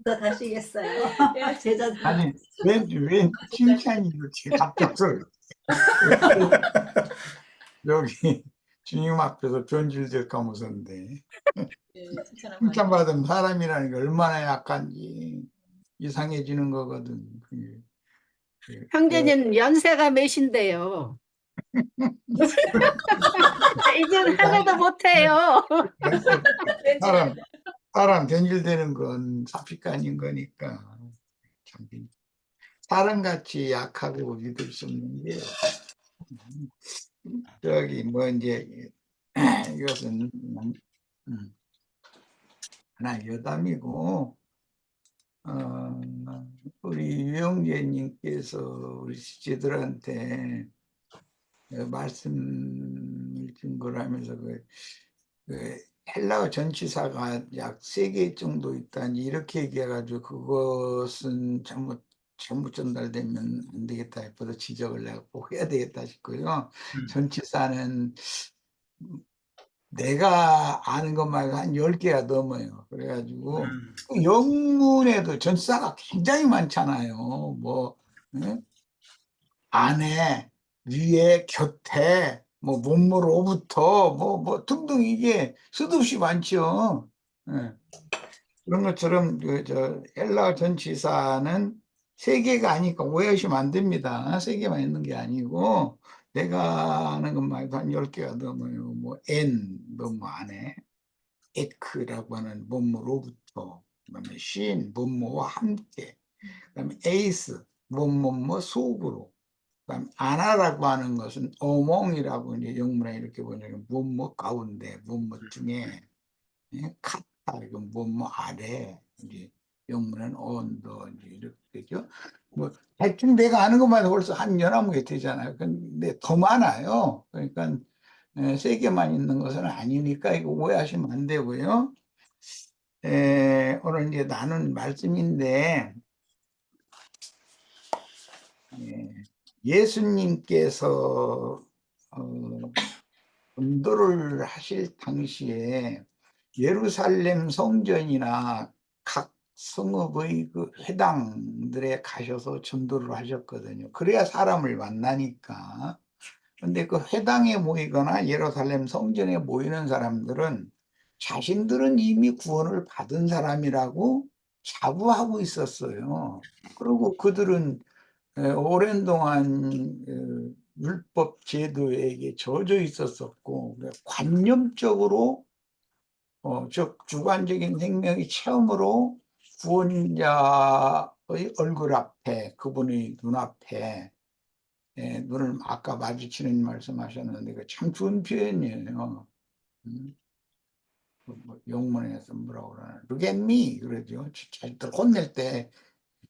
더 다시겠어요. 제자 아니, 웬 칭찬이 이렇게 갑작스러워. 여기 주님 앞에서 변질될까 무서운데. 칭찬받으면 사람이라는 게 얼마나 약한지 이상해지는 거거든. 형제님 연세가 몇인데요? 이제는 하나도 못해요. 사람 사람 변질되는 건 삽시간인 거니까 참 사람같이 약하고 믿을 수 없는 게 저기 뭐 이제 이것은 음, 하나 여담이고 우리 유영재님께서 우리 지들한테 말씀을 증거로 하면서 그 헬라어 전치사가 약 3개 정도 있다니 이렇게 얘기해가지고 그것은 잘못 전달되면 안 되겠다 싶어서 지적을 내가 꼭 해야 되겠다 싶고요. 전치사는 내가 아는 것 말고 한 10개가 넘어요. 그래가지고 그 영문에도 전치사가 굉장히 많잖아요. 뭐 응? 안에, 위에, 곁에, 뭐 몸으로부터 뭐 등등 이게 수도 없이 많죠. 예. 그런 것처럼 저 헬라어 전치사는 3개가 아니까 오해하시면 안 됩니다. 3개만 있는 게 아니고 내가 아는 것 말고 한 10개가 넘어요. 뭐 뭐뭐 안에, 에크라고 하는 몸으로부터, 그다음에 몸무와 함께, 그다음에 에이스 뭐뭐 속으로, 그다음 아나라고 하는 것은 어몽이라고 이제 영문에 이렇게 보면 뭐뭐 가운데, 뭐뭐 중에, 예? 카타 이건 뭐뭐 아래, 이제 영문은 언더 이제 이렇게 되죠. 뭐 대충 내가 아는 것만 해도 벌써 한 11개 되잖아요. 근데 더 많아요. 그러니까 3개만 있는 것은 아니니까 이거 오해하시면 안 되고요. 오늘 이제 나눈 말씀인데 예수님께서 전도를 하실 당시에 예루살렘 성전이나 각 성읍의 그 회당들에 가셔서 전도를 하셨거든요. 그래야 사람을 만나니까. 근데 그 회당에 모이거나 예루살렘 성전에 모이는 사람들은 자신들은 이미 구원을 받은 사람이라고 자부하고 있었어요. 그리고 그들은 오랜 동안 율법 제도에게 젖어 있었었고 관념적으로 즉 주관적인 생명의 체험으로 구원자의 얼굴 앞에 그분의 눈앞에 눈을 아까 마주치는 말씀하셨는데 그 참 좋은 표현이에요. 뭐 영문에서 뭐라고 그러나 Look at me 그러죠. 자기들 혼낼 때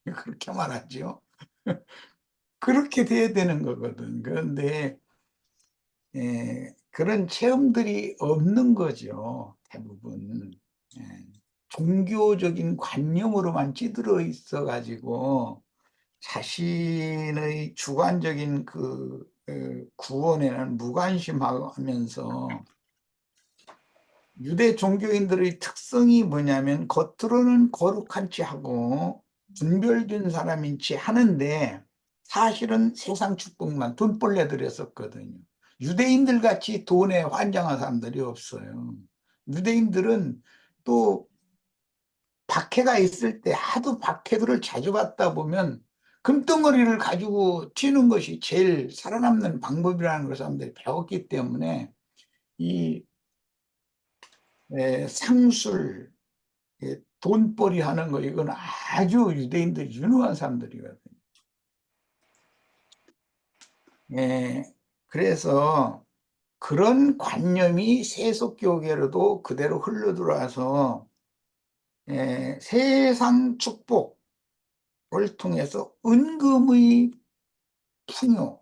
그렇게 말하죠. 그렇게 돼야 되는 거거든. 그런데 그런 체험들이 없는 거죠. 대부분. 종교적인 관념으로만 찌들어 있어 가지고 자신의 주관적인 구원에는 무관심하면서 유대 종교인들의 특성이 뭐냐면 겉으로는 거룩한 체 하고 분별된 사람인 체 하는데 사실은 세상 축복만 돈벌레 들였었거든요. 유대인들 같이 돈에 환장한 사람들이 없어요. 유대인들은 또 박해가 있을 때 하도 박해들을 자주 받다 보면 금덩어리를 가지고 튀는 것이 제일 살아남는 방법이라는 걸 사람들이 배웠기 때문에 이 상술, 돈벌이 하는 거 이건 아주 유대인들이 유능한 사람들이거든요. 그래서 그런 관념이 세속교계로도 그대로 흘러들어와서 세상 축복을 통해서 은금의 풍요,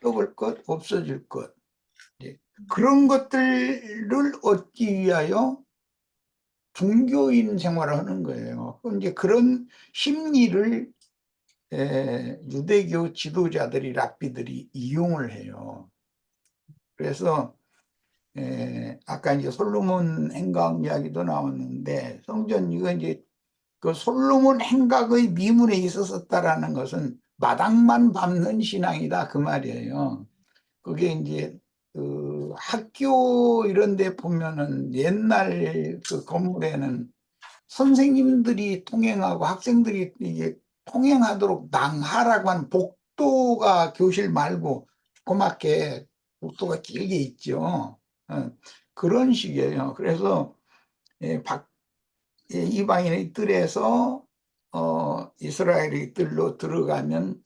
떠올 것, 없어질 것, 그런 것들을 얻기 위하여 종교인 생활을 하는 거예요. 이제 그런 심리를 유대교 지도자들이 랍비들이 이용을 해요. 그래서 아까 이제 솔로몬 행각 이야기도 나왔는데 성전 이거 이제 그 솔로몬 행각의 미문에 있었다라는 것은 마당만 밟는 신앙이다 그 말이에요. 그게 이제 그 학교 이런 데 보면은 옛날 그 건물에는 선생님들이 통행하고 학생들이 이게 통행하도록 낭하라고 하는 복도가 교실 말고 조그맣게 복도가 길게 있죠. 그런 식이에요. 그래서 이방인의 뜰에서 이스라엘의 뜰로 들어가면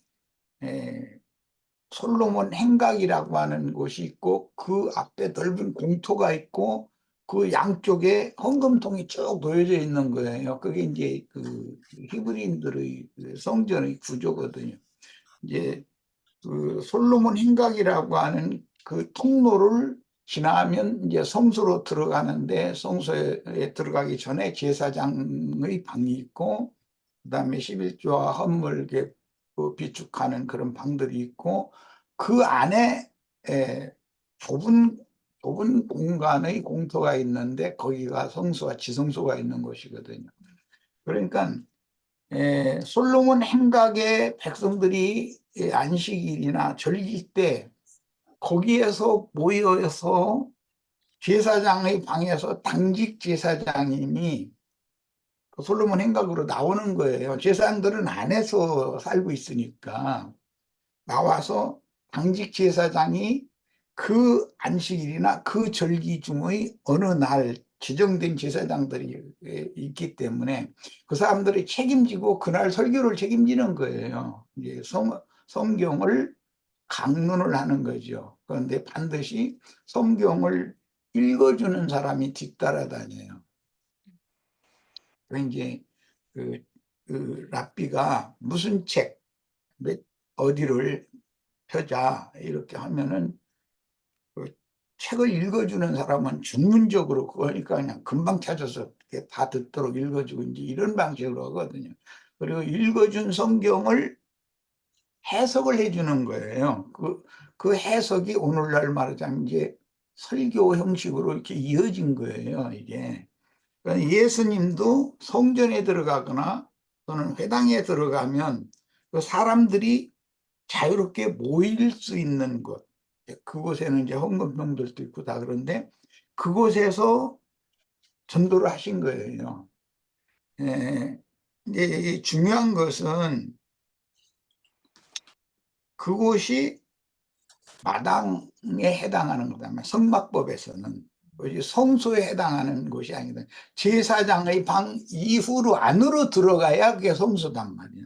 솔로몬 행각이라고 하는 곳이 있고 그 앞에 넓은 공터가 있고 그 양쪽에 헌금통이 쭉 놓여져 있는 거예요. 그게 이제 그 히브리인들의 그 성전의 구조거든요. 이제 그 솔로몬 행각이라고 하는 그 통로를 지나면 이제 성소로 들어가는데 성소에 들어가기 전에 제사장의 방이 있고 그다음에 11조와 헌물 이렇게 비축하는 그런 방들이 있고 그 안에 좁은 공간의 공터가 있는데 거기가 성소와 지성소가 있는 곳이거든요. 그러니까 솔로몬 행각의 백성들이 안식일이나 절기 때 거기에서 모여서 제사장의 방에서 당직 제사장님이 그 솔로몬 행각으로 나오는 거예요. 제사장들은 안에서 살고 있으니까 나와서 당직 제사장이 그 안식일이나 그 절기 중의 어느 날 지정된 제사장들이 있기 때문에 그 사람들이 책임지고 그날 설교를 책임지는 거예요. 이제 성경을 강론을 하는 거죠. 그런데 반드시 성경을 읽어주는 사람이 뒤따라다녀요. 이제 그 랍비가 무슨 책, 어디를 펴자 이렇게 하면은 그 책을 읽어주는 사람은 전문적으로 그러니까 그냥 금방 찾아서 다 듣도록 읽어주고 이제 이런 방식으로 하거든요. 그리고 읽어준 성경을 해석을 해주는 거예요. 그 해석이 오늘날 말하자면 이제 설교 형식으로 이렇게 이어진 거예요, 이게. 그러니까 예수님도 성전에 들어가거나 또는 회당에 들어가면 그 사람들이 자유롭게 모일 수 있는 곳, 그곳에는 이제 헌금통들도 있고 다 그런데 그곳에서 전도를 하신 거예요. 이제 중요한 것은 그곳이 마당에 해당하는 거다. 성막법에서는 성소에 해당하는 곳이 아니다. 제사장의 방 이후로 안으로 들어가야 그게 성소단 말이야.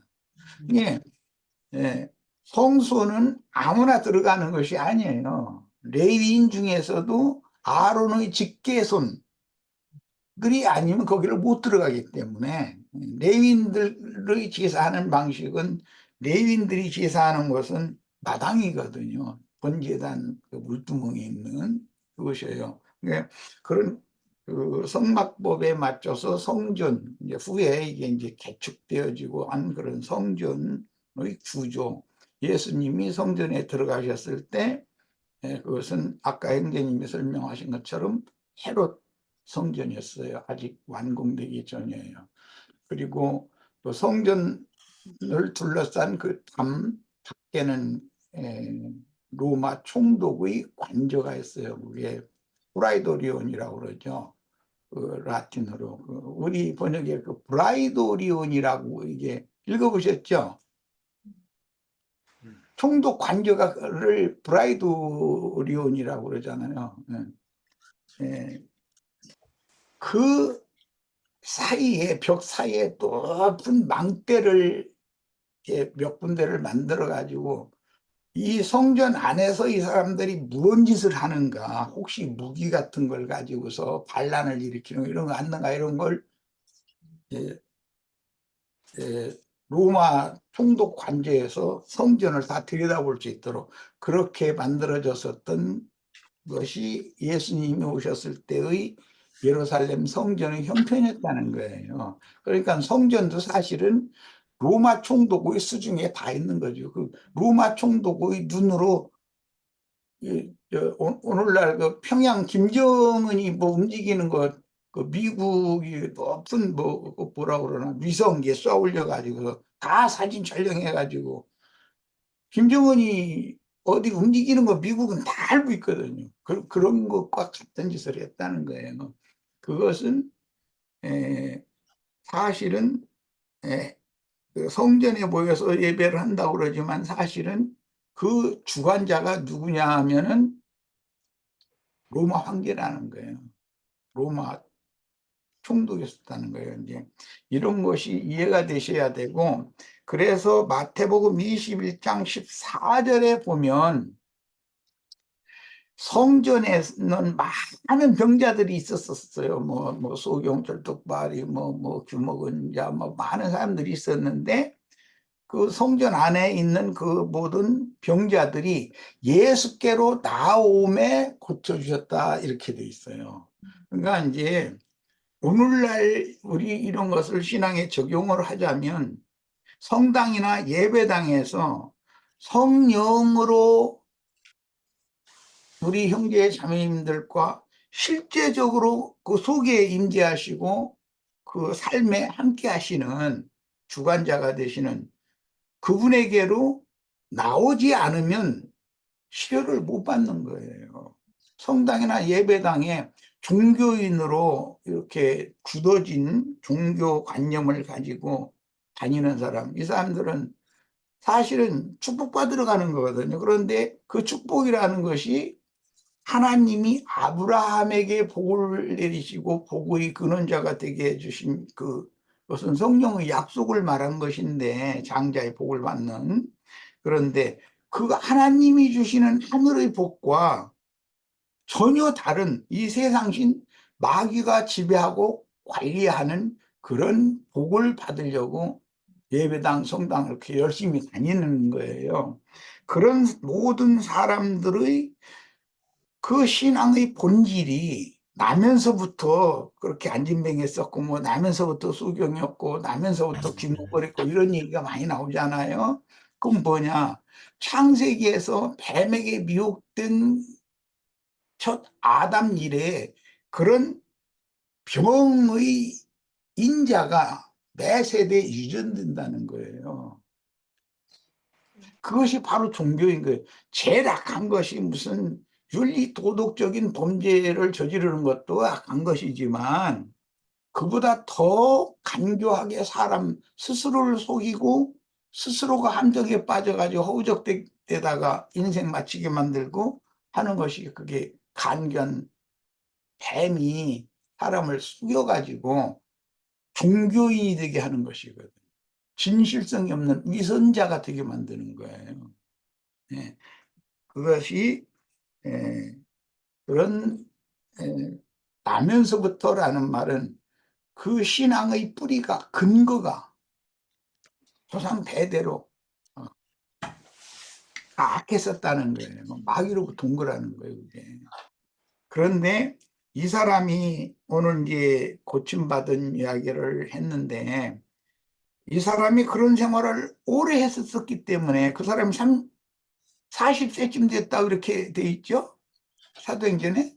예, 성소는 아무나 들어가는 것이 아니에요. 레위인 중에서도 아론의 직계손들이 아니면 거기를 못 들어가기 때문에 레위인들의 제사하는 방식은 레위인들이 제사하는 것은 마당이거든요. 번제단 그 물두멍이 있는 그것이에요. 그러니까 그런 그 성막법에 맞춰서 성전 이제 후에 이게 이제 개축되어지고 한 그런 성전의 구조. 예수님이 성전에 들어가셨을 때 그것은 아까 형제님이 설명하신 것처럼 헤롯 성전이었어요. 아직 완공되기 전이에요. 그리고 또 성전을 둘러싼 그 담 밖에는 로마 총독의 관저가 있어요. 그게 프라이도리온이라고 그러죠. 그 라틴어로. 우리 번역에 그 브라이도리온이라고 이게 읽어보셨죠? 총독 관저가를 브라이도리온이라고 그러잖아요. 그 사이에 벽 사이에 높은 망대를 몇 군데를 만들어 가지고 이 성전 안에서 이 사람들이 무슨 짓을 하는가, 혹시 무기 같은 걸 가지고서 반란을 일으키는 이런 거 하는가 이런 걸 로마 총독 관저에서 성전을 다 들여다볼 수 있도록 그렇게 만들어졌었던 것이 예수님이 오셨을 때의 예루살렘 성전의 형편이었다는 거예요. 그러니까 성전도 사실은 로마 총독의 수중에 다 있는 거죠. 그 로마 총독의 눈으로 오늘날 그 평양 김정은이 뭐 움직이는 것, 그 미국이 높은 뭐라 그러나 위성기에 쏘아 올려 가지고 다 사진 촬영해 가지고 김정은이 어디 움직이는 거 미국은 다 알고 있거든요. 그런 것과 같은 짓을 했다는 거예요. 그것은 사실은 그 성전에 모여서 예배를 한다고 그러지만 사실은 그 주관자가 누구냐 하면은 로마 황제라는 거예요. 로마 총독이었다는 거예요. 이제 이런 것이 이해가 되셔야 되고, 그래서 마태복음 21장 14절에 보면 성전에는 많은 병자들이 있었어요. 뭐 소경철떡발이, 뭐 규먹은자, 뭐 많은 사람들이 있었는데, 그 성전 안에 있는 그 모든 병자들이 예수께로 나오매 고쳐주셨다, 이렇게 돼 있어요. 그러니까 이제 오늘날 우리 이런 것을 신앙에 적용을 하자면, 성당이나 예배당에서 성령으로 우리 형제 자매님들과 실제적으로 그 속에 임재하시고 그 삶에 함께 하시는 주관자가 되시는 그분에게로 나오지 않으면 치료를 못 받는 거예요. 성당이나 예배당에 종교인으로 이렇게 굳어진 종교관념을 가지고 다니는 사람, 이 사람들은 사실은 축복받으러 가는 거거든요. 그런데 그 축복이라는 것이 하나님이 아브라함에게 복을 내리시고 복의 근원자가 되게 해주신 그것은 성령의 약속을 말한 것인데, 장자의 복을 받는. 그런데 그 하나님이 주시는 하늘의 복과 전혀 다른 이 세상신 마귀가 지배하고 관리하는 그런 복을 받으려고 예배당, 성당을 이렇게 열심히 다니는 거예요. 그런 모든 사람들의 그 신앙의 본질이 나면서부터 그렇게 안진뱅이했었고, 뭐 나면서부터 수경이었고, 나면서부터 귀머거렸고, 이런 얘기가 많이 나오잖아요. 그럼 뭐냐? 창세기에서 뱀에게 미혹된 첫 아담 이래 그런 병의 인자가 매 세대에 유전된다는 거예요. 그것이 바로 종교인 거예요. 제일 악한 것이 무슨 윤리 도덕적인 범죄를 저지르는 것도 악한 것이지만, 그보다 더 간교하게 사람 스스로를 속이고 스스로가 함정에 빠져가지고 허우적대다가 인생 마치게 만들고 하는 것이, 그게 간견, 뱀이 사람을 속여가지고 종교인이 되게 하는 것이거든. 진실성이 없는 위선자가 되게 만드는 거예요. 예, 그것이 그런 나면서부터라는 말은 그 신앙의 뿌리가, 근거가 조상 대대로 다 악했었다는 거예요. 마귀로부터 온 거라는 거예요, 그게. 그런데 이 사람이 오늘 이제 고침받은 이야기를 했는데, 이 사람이 그런 생활을 오래 했었기 때문에 그 사람이 40세쯤 됐다, 이렇게 돼 있죠? 사도행전에.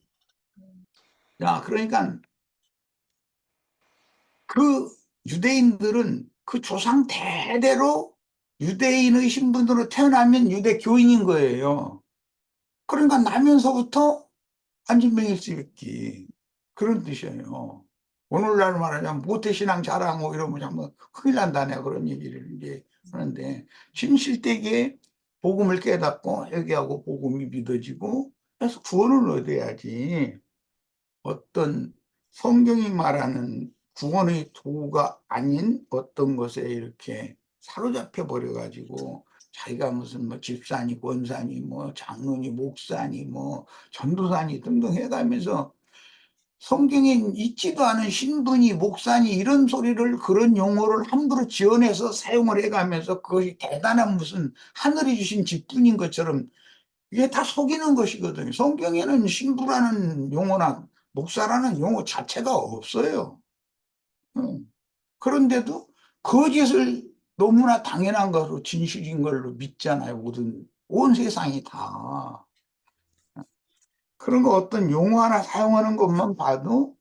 야, 그러니까 그 유대인들은 그 조상 대대로 유대인의 신분으로 태어나면 유대 교인인 거예요. 그러니까 나면서부터 안진뱅일 수 있기, 그런 뜻이에요. 오늘날 말하자면 모태신앙 자랑하고 이러면 정말 큰일 난다네, 그런 얘기를 이제 하는데, 진실되게 복음을 깨닫고 회개하고 복음이 믿어지고 해서 구원을 얻어야지, 어떤 성경이 말하는 구원의 도구가 아닌 어떤 것에 이렇게 사로잡혀 버려가지고 자기가 무슨 뭐 집사니 권사니 뭐 장로니 목사니 뭐 전도사니 등등 해가면서 성경에 있지도 않은 신분이 목사니 이런 소리를, 그런 용어를 함부로 지어내서 사용을 해가면서 그것이 대단한 무슨 하늘이 주신 직분인 것처럼, 이게 다 속이는 것이거든요. 성경에는 신부라는 용어나 목사라는 용어 자체가 없어요. 그런데도 거짓을 너무나 당연한 것으로 진실인 걸로 믿잖아요. 온 세상이 다. 그런 거 어떤 용어 하나 사용하는 것만 봐도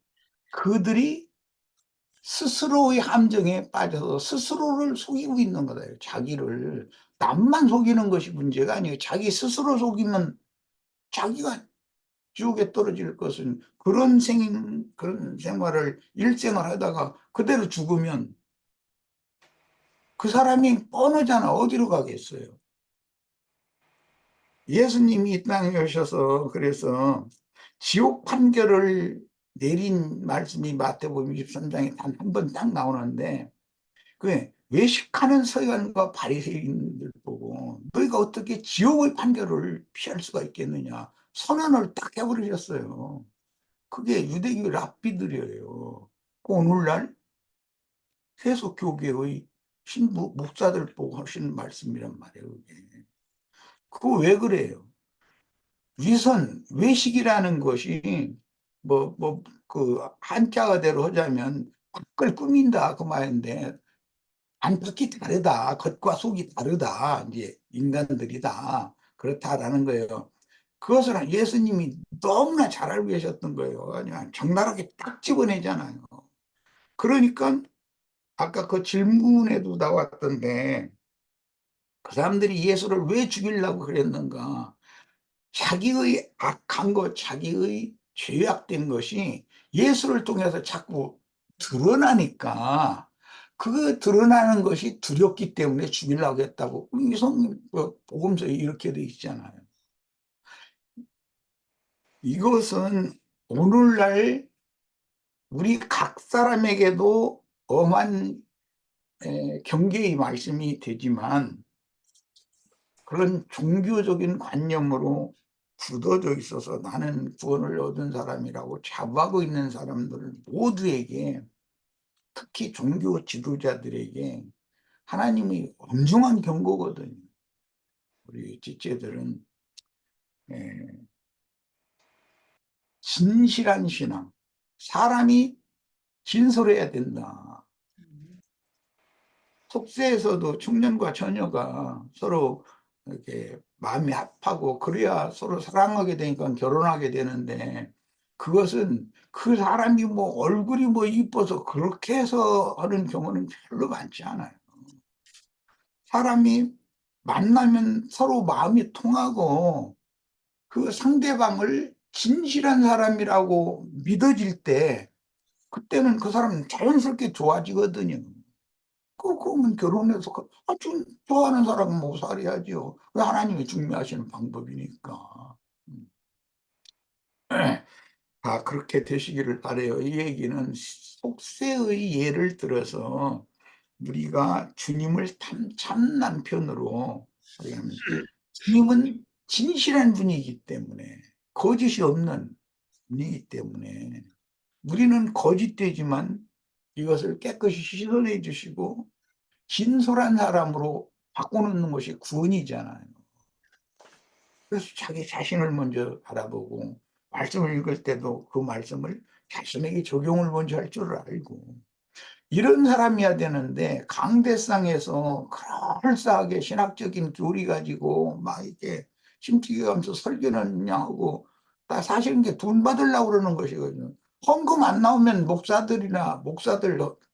그들이 스스로의 함정에 빠져서 스스로를 속이고 있는 거다. 자기를. 남만 속이는 것이 문제가 아니에요. 자기 스스로 속이면 자기가 지옥에 떨어질 것은, 그런 생활을 일생을 하다가 그대로 죽으면 그 사람이 뻔하잖아. 어디로 가겠어요? 예수님이 이 땅에 오셔서 그래서 지옥 판결을 내린 말씀이 마태복음 23장에 단 한 번 딱 나오는데 그 외식하는 서기관과 바리새인들 보고 너희가 어떻게 지옥의 판결을 피할 수가 있겠느냐 선언을 딱 해버리셨어요. 그게 유대교 랍비들이에요. 오늘날 세속교계의 신부 목사들 보고 하시는 말씀이란 말이에요. 그거 왜 그래요? 외식이라는 것이 그 한자어대로 하자면 밖을 꾸민다 그 말인데 안팎이 다르다. 겉과 속이 다르다. 이제 인간들이다. 그렇다라는 거예요. 그것을 예수님이 너무나 잘 알고 계셨던 거예요. 그냥 적나라하게 딱 집어내잖아요. 그러니까 아까 그 질문에도 나왔던데 그 사람들이 예수를 왜 죽이려고 그랬는가? 자기의 악한 것, 자기의 죄악된 것이 예수를 통해서 자꾸 드러나니까 그 드러나는 것이 두렵기 때문에 죽이려고 했다고 성경 복음서에 이렇게 돼 있잖아요. 이것은 오늘날 우리 각 사람에게도 엄한 경계의 말씀이 되지만 그런 종교적인 관념으로 굳어져 있어서 나는 구원을 얻은 사람이라고 자부하고 있는 사람들 모두에게 특히 종교 지도자들에게 하나님의 엄중한 경고거든요. 우리 지체들은 진실한 신앙, 사람이 진솔해야 된다. 속세에서도 청년과 처녀가 서로 이렇게 마음이 합하고 그래야 서로 사랑하게 되니까 결혼하게 되는데 그것은 그 사람이 뭐 얼굴이 뭐 이뻐서 그렇게 해서 하는 경우는 별로 많지 않아요. 사람이 만나면 서로 마음이 통하고 그 상대방을 진실한 사람이라고 믿어질 때 그때는 그 사람은 자연스럽게 좋아지거든요. 그러면 결혼해서 좀 좋아하는 사람은 못 살아야죠. 하나님이 중매하시는 방법이니까. 다 그렇게 되시기를 바라요. 이 얘기는 속세의 예를 들어서 우리가 주님을 참 남편으로 주님은 진실한 분이기 때문에 거짓이 없는 분이기 때문에 우리는 거짓되지만 이것을 깨끗이 씻어내 주시고 진솔한 사람으로 바꿔놓는 것이 구원이잖아요. 그래서 자기 자신을 먼저 알아보고 말씀을 읽을 때도 그 말씀을 자신에게 적용을 먼저 할 줄 알고 이런 사람이어야 되는데 강대상에서 그럴싸하게 신학적인 교리 가지고 막 이렇게 심튀기 가면서 설교는 그냥 하고 사실은 게 돈 받으려고 그러는 것이거든요. 헌금 안 나오면 목사들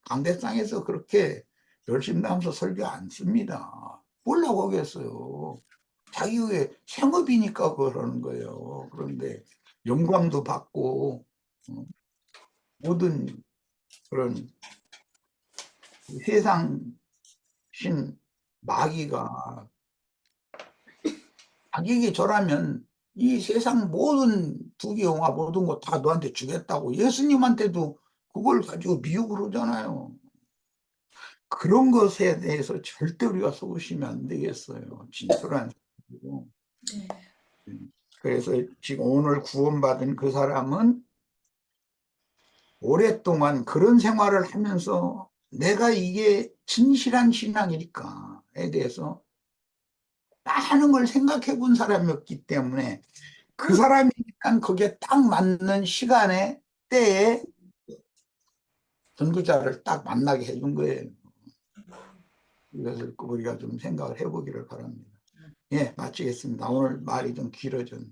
강대상에서 그렇게 열심히 하면서 설교 안 씁니다. 뭐라고 하겠어요. 자기의 생업이니까 그러는 거예요. 그런데 영광도 받고 모든 그런 세상 신 마귀가 자기에게 절하면 이 세상 모든 부귀영화 모든 거 다 너한테 주겠다고 예수님한테도 그걸 가지고 미혹을 하잖아요. 그런 것에 대해서 절대 우리가 속으시면 안 되겠어요. 진솔한 사람이고. 그래서 지금 오늘 구원받은 그 사람은 오랫동안 그런 생활을 하면서 내가 이게 진실한 신앙일까에 대해서 많은 걸 생각해 본 사람이었기 때문에 그 사람이니까 거기에 딱 맞는 시간에 때에 전도자를 딱 만나게 해준 거예요. 이것을 우리가 좀 생각을 해보기를 바랍니다. 예, 마치겠습니다. 오늘 말이 좀 길어졌네요.